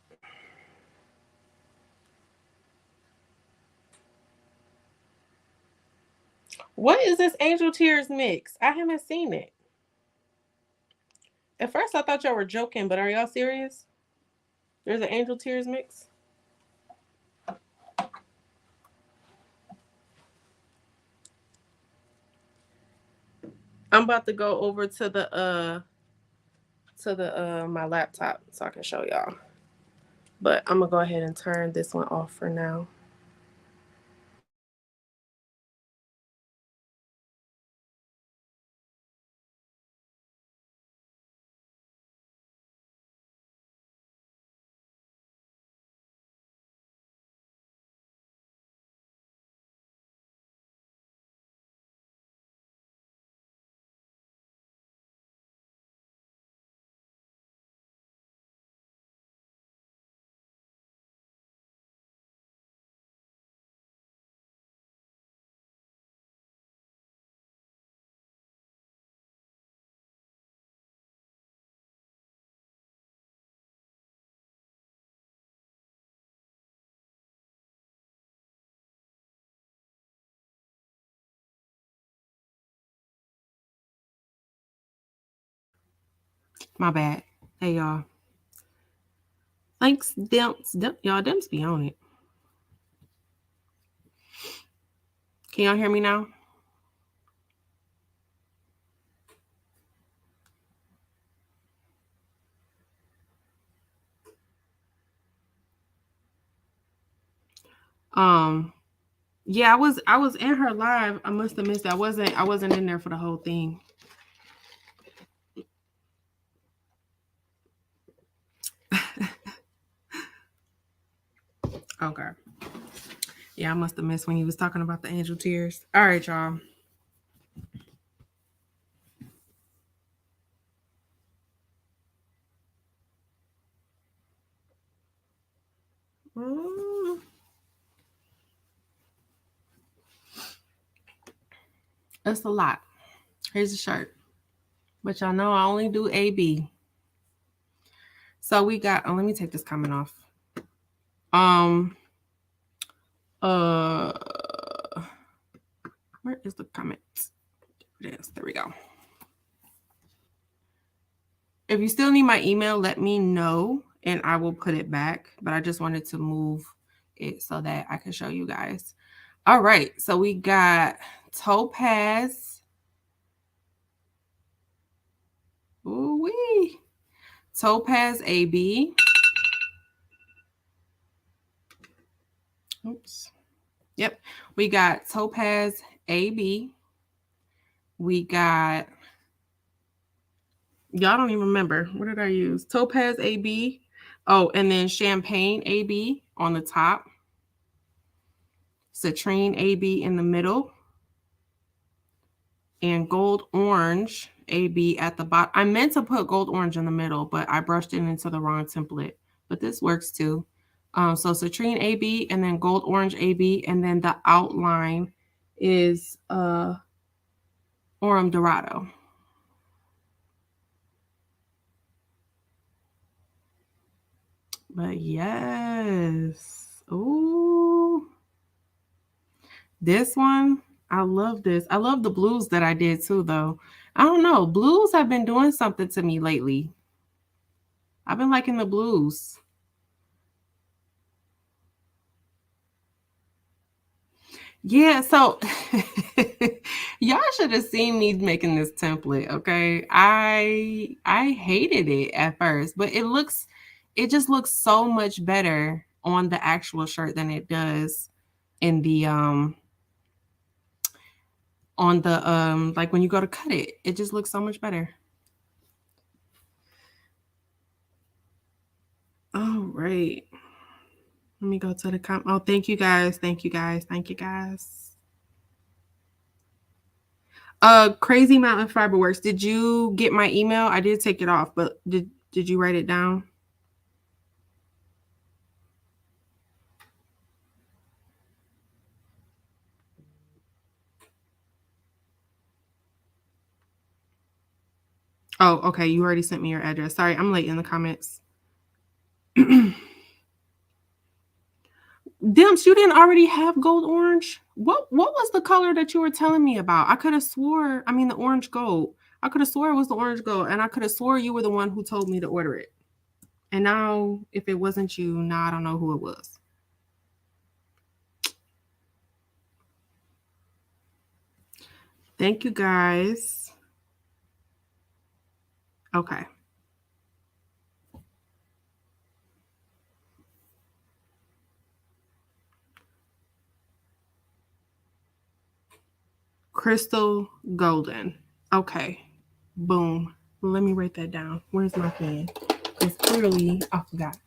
What is this Angel Tears mix? I haven't seen it. At first, I thought y'all were joking, but are y'all serious? There's an Angel Tears mix? I'm about to go over to the my laptop so I can show y'all. But I'm gonna go ahead and turn this one off for now. My bad. Hey, y'all. Thanks, Dimps. Y'all, Dimps be on it. Can y'all hear me now? Yeah, I was in her live. I must have missed it. I wasn't in there for the whole thing. Okay. Yeah, I must have missed when he was talking about the angel tears. All right, y'all. That's a lot. Here's the shirt. But y'all know I only do AB. So we got, let me take this comment off. Where is the comment? Yes, there we go. If you still need my email, let me know and I will put it back. But I just wanted to move it so that I can show you guys. All right, so we got Topaz. Ooh-wee. Topaz AB. Oops. Yep. We got Topaz AB. We got, y'all don't even remember. What did I use? Topaz AB. Oh, and then Champagne AB on the top. Citrine AB in the middle. And Gold Orange AB at the bottom. I meant to put Gold Orange in the middle, but I brushed it into the wrong template. But this works too. So Citrine AB and then Gold Orange AB, and then the outline is Aurum Dorado. But yes. Ooh. This one, I love this. I love the blues that I did too, though. I don't know. Blues have been doing something to me lately. I've been liking the blues. Yeah, so y'all should have seen me making this template, okay? I hated it at first, but it just looks so much better on the actual shirt than it does in the on the like when you go to cut it. It just looks so much better. All right. Let me go to the comment. Oh, thank you guys. Thank you guys. Thank you guys. Crazy Mountain Fiberworks. Did you get my email? I did take it off, but did you write it down? Oh, okay. You already sent me your address. Sorry, I'm late in the comments. Dimps, you didn't already have gold orange? What was the color that you were telling me about? I could have swore, I mean the orange gold. I could have swore it was the orange gold, and I could have swore you were the one who told me to order it. And now, if it wasn't you, now I don't know who it was. Thank you guys. Okay. Crystal Golden. Okay. Boom. Let me write that down. Where's my pen? Because clearly I forgot.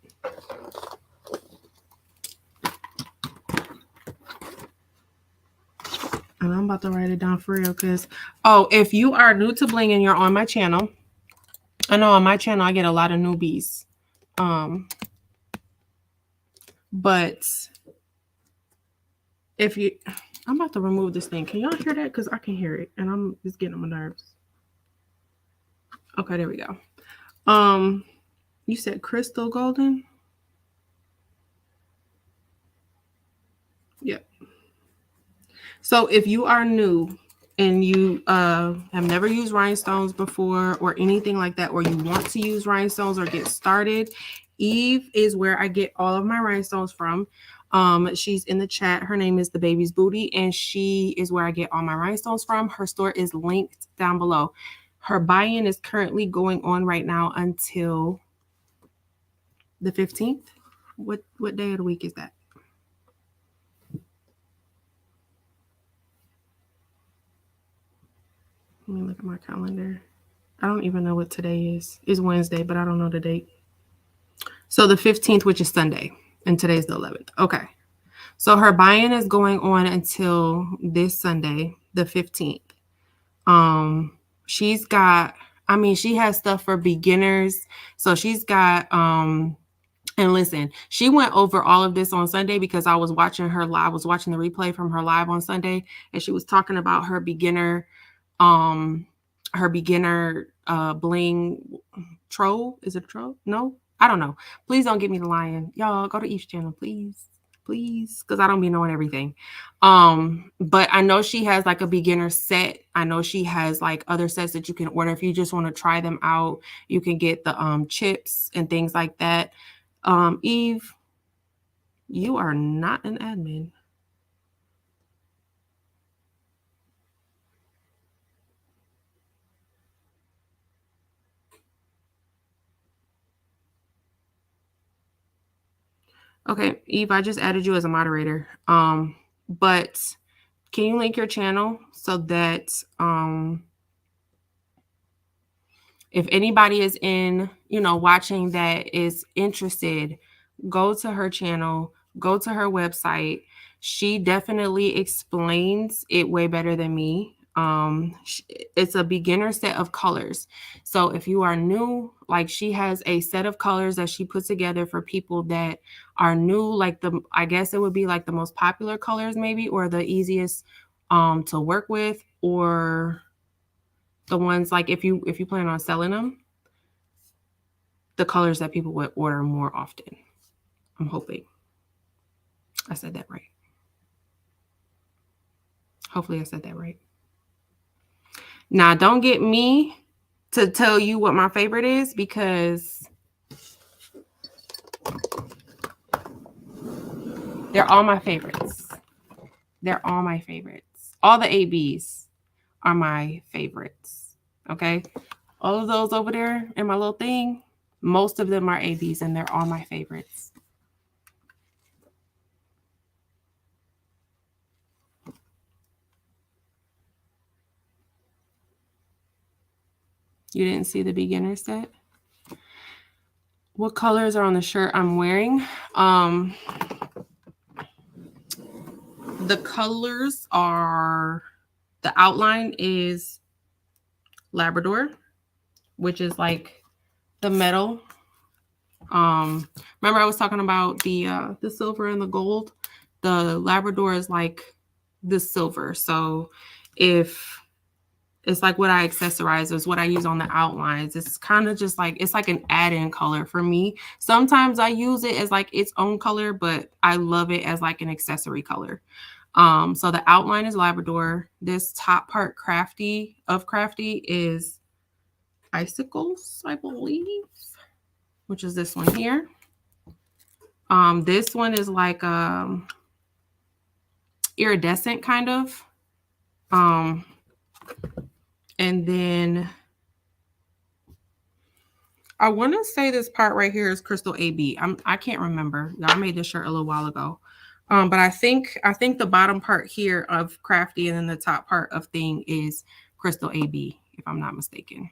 And I'm about to write it down for real because, oh, if you are new to Bling and you're on my channel, I know on my channel I get a lot of newbies. But if you, I'm about to remove this thing. Can y'all hear that? Because I can hear it and I'm just getting on my nerves. Okay, there we go. You said Crystal Golden? Yep. So if you are new and you have never used rhinestones before or anything like that, or you want to use rhinestones or get started, Eve is where I get all of my rhinestones from. She's in the chat. Her name is The Baby's Booty, and she is where I get all my rhinestones from. Her store is linked down below. Her buy-in is currently going on right now until the 15th. What day of the week is that? Let me look at my calendar. I don't even know what today is. It's Wednesday, but I don't know the date. So the 15th, which is Sunday, and today's the 11th. Okay. So her buy-in is going on until this Sunday, the 15th. She's got, I mean, she has stuff for beginners. So she's got, and listen, she went over all of this on Sunday because I was watching her live. I was watching the replay from her live on Sunday, and she was talking about her beginner bling troll. Is it a troll? No, I don't know. Please don't get me the lion. Y'all go to Eve's channel, please, because I don't be knowing everything. But I know she has like a beginner set. I know she has like other sets that you can order if you just want to try them out. You can get the chips and things like that. Eve, you are not an admin. Okay, Eve, I just added you as a moderator. But can you link your channel so that if anybody is watching that is interested, go to her channel, go to her website. She definitely explains it way better than me. It's a beginner set of colors. So if you are new, like she has a set of colors that she puts together for people that are new, like I guess it would be like the most popular colors maybe, or the easiest to work with, or the ones like if you plan on selling them, the colors that people would order more often. I'm hoping I said that right. Hopefully I said that right. Now, don't get me to tell you what my favorite is, because they're all my favorites. They're all my favorites. All the ABs are my favorites. Okay. All of those over there in my little thing, most of them are ABs, and they're all my favorites. You didn't see the beginner set? What colors are on the shirt I'm wearing? The colors are, the outline is Labrador, which is like the metal. Remember I was talking about the silver and the gold? The Labrador is like the silver. So if it's like what I accessorize is what I use on the outlines. It's kind of just like, it's like an add-in color for me. Sometimes I use it as like its own color, but I love it as like an accessory color. So the outline is Labrador. This top part crafty is icicles, I believe, which is this one here. This one is like iridescent kind of. And then I want to say this part right here is Crystal AB. I can't remember. I made this shirt a little while ago. But I think the bottom part here of crafty and then the top part of thing is Crystal AB, if I'm not mistaken.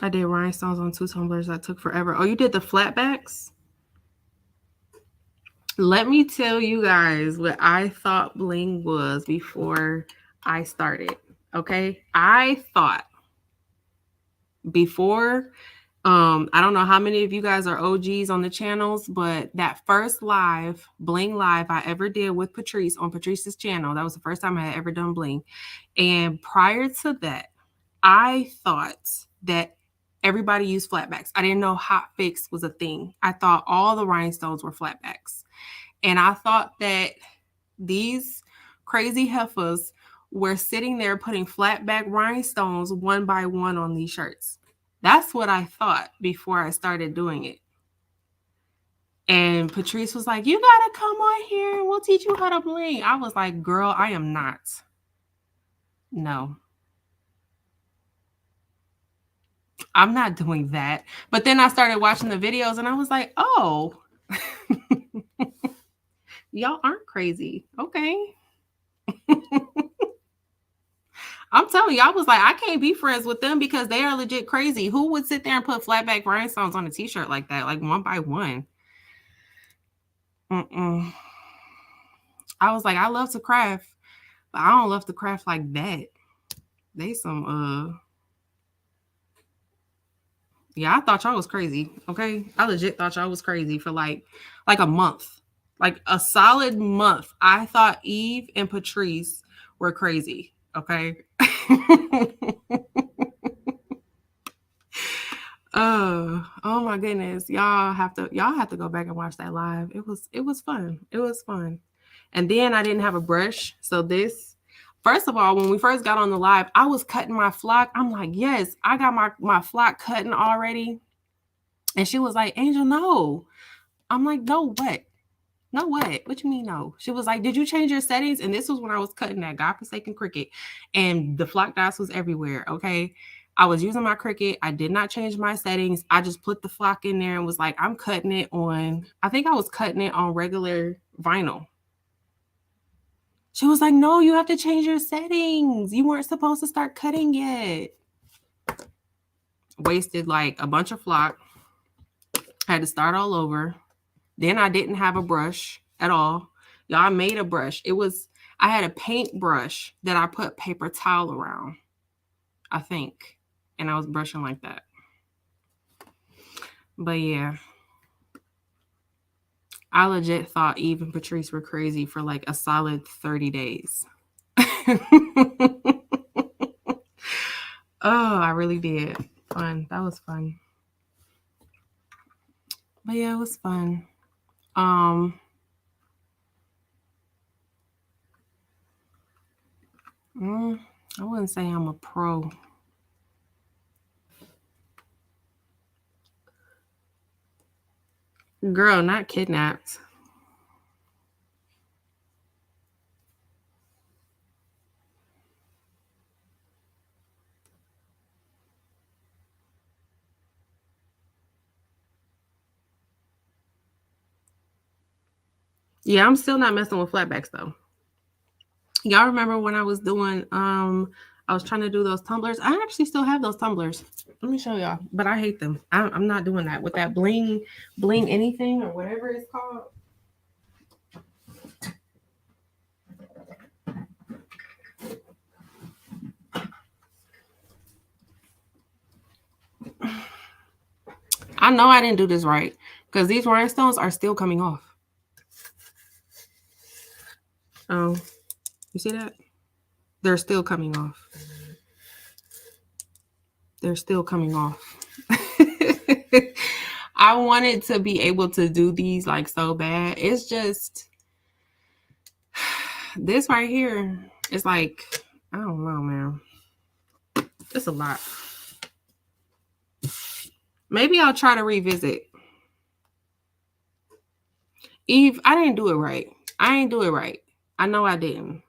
I did rhinestones on 2 tumblers. That took forever. Oh, you did the flatbacks? Let me tell you guys what I thought bling was before I started. Okay. I thought before I don't know how many of you guys are OGs on the channels, but that first live, Bling live I ever did with Patrice on Patrice's channel, that was the first time I had ever done Bling. And prior to that, I thought that everybody used flatbacks. I didn't know hot fix was a thing. I thought all the rhinestones were flatbacks. And I thought that these crazy heifers were sitting there putting flatback rhinestones one by one on these shirts. That's what I thought before I started doing it. And Patrice was like, you gotta come on here and we'll teach you how to bling. I was like, girl, I am not. No. I'm not doing that. But then I started watching the videos and I was like, oh, y'all aren't crazy. Okay. I'm telling you, I was like, I can't be friends with them because they are legit crazy. Who would sit there and put flatback rhinestones on a t-shirt like that, like one by one? I was like, I love to craft, but I don't love to craft like that. They some yeah, I thought y'all was crazy. Okay. I legit thought y'all was crazy for like a month. Like a solid month. I thought Eve and Patrice were crazy. Okay. Oh my goodness. Y'all have to go back and watch that live. It was fun. It was fun. And then I didn't have a brush. So this, first of all, when we first got on the live, I was cutting my flock. I'm like, yes, I got my flock cutting already. And she was like, Angel, no. I'm like, no, what? No, what? What you mean, no? She was like, did you change your settings? And this was when I was cutting that godforsaken cricket. And the flock dots was everywhere, okay? I was using my cricket. I did not change my settings. I just put the flock in there and was like, I'm cutting it on, I think I was cutting it on regular vinyl. She was like, no, you have to change your settings. You weren't supposed to start cutting yet. Wasted like a bunch of flock. Had to start all over. Then I didn't have a brush at all. Y'all, I made a brush. I had a paint brush that I put paper towel around, I think. And I was brushing like that. But yeah. I legit thought Eve and Patrice were crazy for like a solid 30 days. Oh, I really did. Fun. That was fun. But yeah, it was fun. I wouldn't say I'm a pro. Girl, not kidnapped. Yeah, I'm still not messing with flatbacks though. Y'all remember when I was doing I was trying to do those tumblers. I actually still have those tumblers. Let me show y'all, but I hate them. I'm not doing that with that bling anything or whatever it's called. I know I didn't do this right because these rhinestones are still coming off. Oh, you see that? They're still coming off. They're still coming off. I wanted to be able to do these like so bad. It's just this right here is like, I don't know, man. It's a lot. Maybe I'll try to revisit. Eve, I didn't do it right. I ain't do it right. I know I didn't.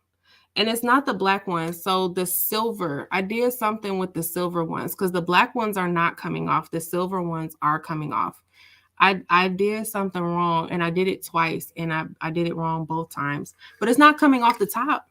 And it's not the black ones. So the silver, I did something with the silver ones because the black ones are not coming off. The silver ones are coming off. I did something wrong and I did it twice and I did it wrong both times. But it's not coming off the top.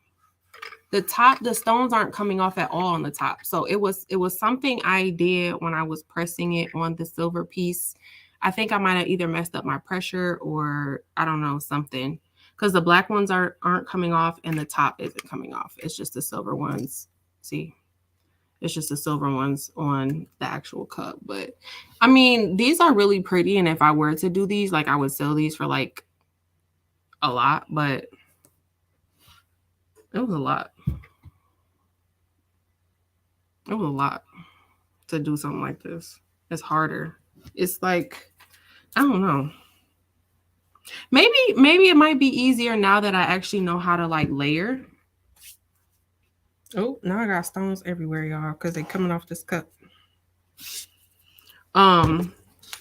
The stones aren't coming off at all on the top. So it was something I did when I was pressing it on the silver piece. I think I might have either messed up my pressure or I don't know, something. Because the black ones aren't coming off and the top isn't coming off. It's just the silver ones. See? It's just the silver ones on the actual cup. But I mean, these are really pretty. And if I were to do these, like I would sell these for like a lot, but it was a lot. It was a lot to do something like this. It's harder. It's like, I don't know. Maybe it might be easier now that I actually know how to like layer. Oh, now I got stones everywhere, y'all, because they're coming off this cup.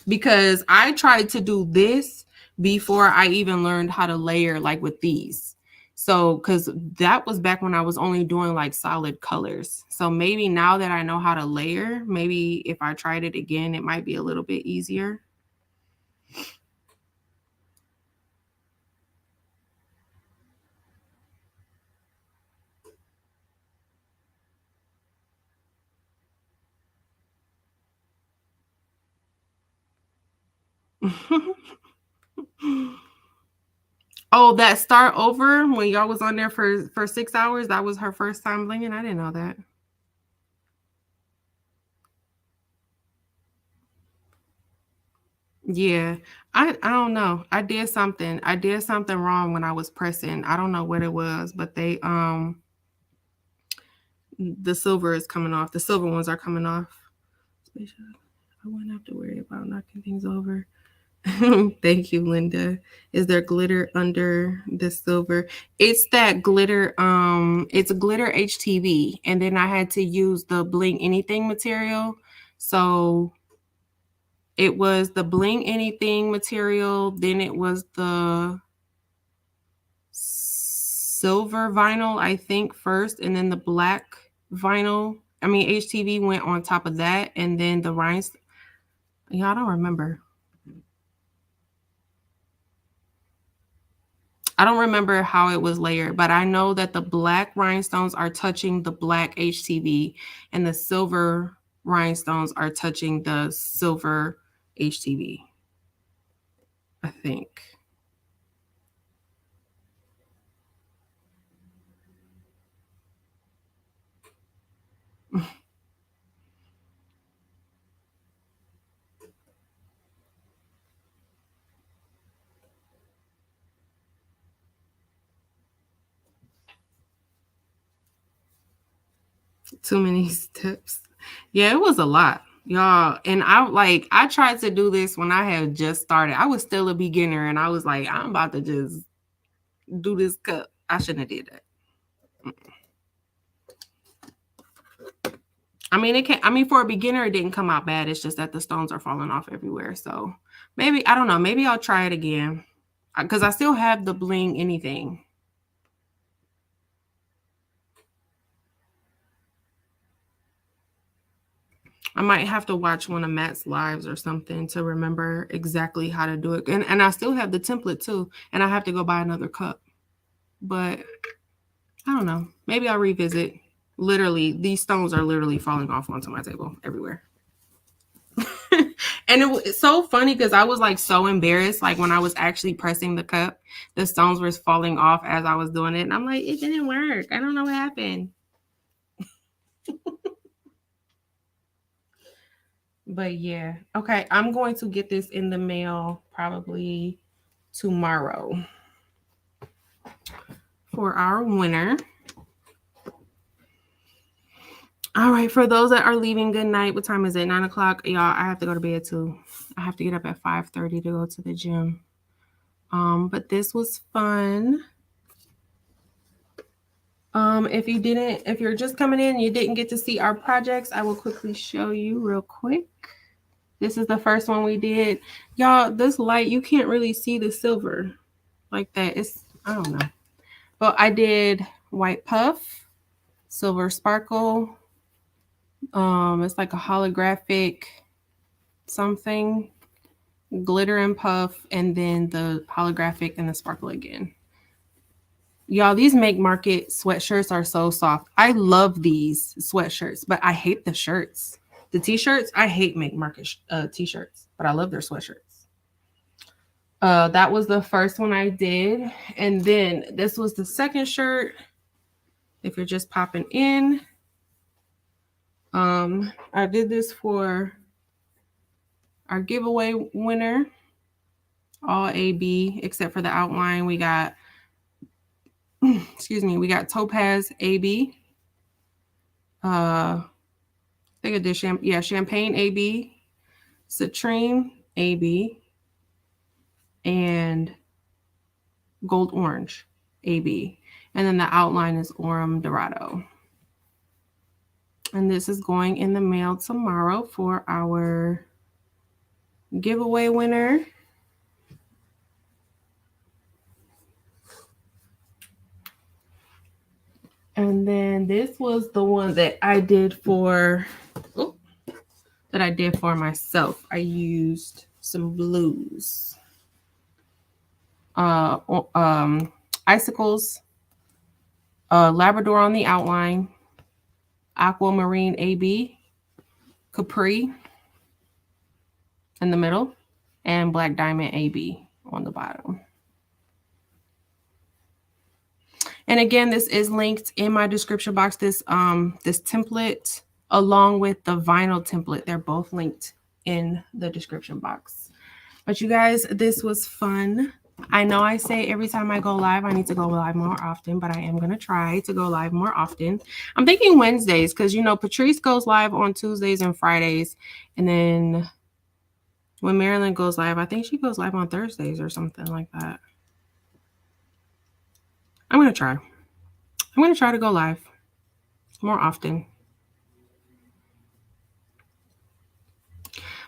Because I tried to do this before I even learned how to layer like with these. So, because that was back when I was only doing like solid colors. So maybe now that I know how to layer, maybe if I tried it again, it might be a little bit easier. Oh, that start over when y'all was on there for 6 hours, that was her first time blinging? I didn't know that. Yeah. I don't know. I did something wrong when I was pressing. I don't know what it was, but they the silver is coming off. The silver ones are coming off. I wouldn't have to worry about knocking things over. Thank you, Linda. Is there glitter under the silver? It's that glitter. It's a glitter HTV, and then I had to use the Bling Anything material. So it was the Bling Anything material. Then it was the silver vinyl, I think, first, and then the black vinyl. I mean, HTV went on top of that, and then the rhinestone. Yeah, I don't remember. I don't remember how it was layered, but I know that the black rhinestones are touching the black HTV and the silver rhinestones are touching the silver HTV, I think. Too many steps. Yeah, it was a lot, y'all. And I tried to do this when I had just started. I was still a beginner and I was like, I'm about to just do this cup. I shouldn't have did that. I mean, for a beginner, it didn't come out bad. It's just that the stones are falling off everywhere. So maybe, I don't know. Maybe I'll try it again because I still have the Bling Anything. I might have to watch one of Matt's lives or something to remember exactly how to do it. And I still have the template too. And I have to go buy another cup. But I don't know. Maybe I'll revisit. Literally, these stones are literally falling off onto my table everywhere. And it's so funny because I was like so embarrassed. Like when I was actually pressing the cup, the stones were falling off as I was doing it. And I'm like, it didn't work. I don't know what happened. But yeah. Okay. I'm going to get this in the mail probably tomorrow for our winner. All right, for those that are leaving, good night. What time is it? 9 o'clock. Y'all, I have to go to bed too. I have to get up at 5:30 to go to the gym. But this was fun. If you're just coming in and you didn't get to see our projects, I will quickly show you real quick. This is the first one we did. Y'all, this light, you can't really see the silver like that. I don't know. But I did white puff, silver sparkle. It's like a holographic something, glitter and puff, and then the holographic and the sparkle again. Y'all, these Make Market sweatshirts are so soft. I love these sweatshirts, but I hate the shirts. The t-shirts, I hate Make Market t-shirts, but I love their sweatshirts. That was the first one I did. And then this was the second shirt. If you're just popping in, I did this for our giveaway winner, all AB except for the outline. We got, excuse me, we got Topaz AB. I think I did Champagne AB, Citrine AB, and Gold Orange AB. And then the outline is Aurum Dorado. And this is going in the mail tomorrow for our giveaway winner. And then this was the one that I did for myself. I used some blues. Icicles, Labrador on the outline, Aquamarine AB, Capri in the middle, and Black Diamond AB on the bottom. And again, this is linked in my description box, this template along with the vinyl template. They're both linked in the description box. But you guys, this was fun. I know I say every time I go live, I need to go live more often, but I am going to try to go live more often. I'm thinking Wednesdays because, you know, Patrice goes live on Tuesdays and Fridays. And then when Marilyn goes live, I think she goes live on Thursdays or something like that. I'm going to try. I'm going to try to go live more often.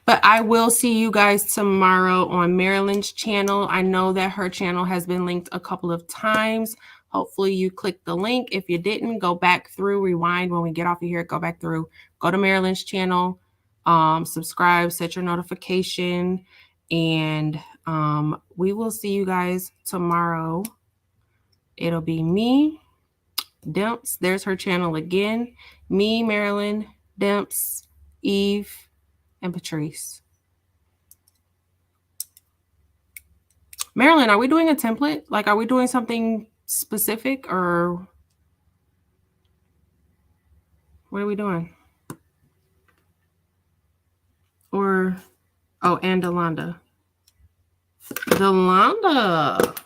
But I will see you guys tomorrow on Marilyn's channel. I know that her channel has been linked a couple of times. Hopefully you clicked the link. If you didn't, go back through, rewind when we get off of here, go back through, go to Marilyn's channel, subscribe, set your notification, and we will see you guys tomorrow. It'll be me, Demps. There's her channel again. Me, Marilyn, Demps, Eve, and Patrice. Marilyn, are we doing a template? Like, are we doing something specific or what are we doing? Or, oh, and Delonda. Delonda.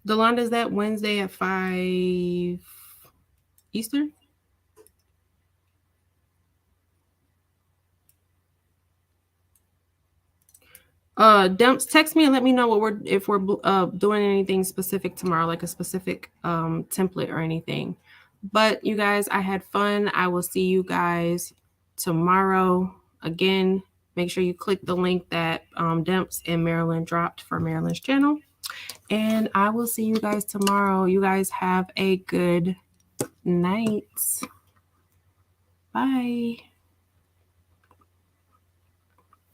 Delonda, is that Wednesday at 5 Eastern? Demps, text me and let me know what if we're doing anything specific tomorrow, like a specific template or anything. But you guys, I had fun. I will see you guys tomorrow. Again, make sure you click the link that Demps and Marilyn dropped for Marilyn's channel. And I will see you guys tomorrow. You guys have a good night. Bye.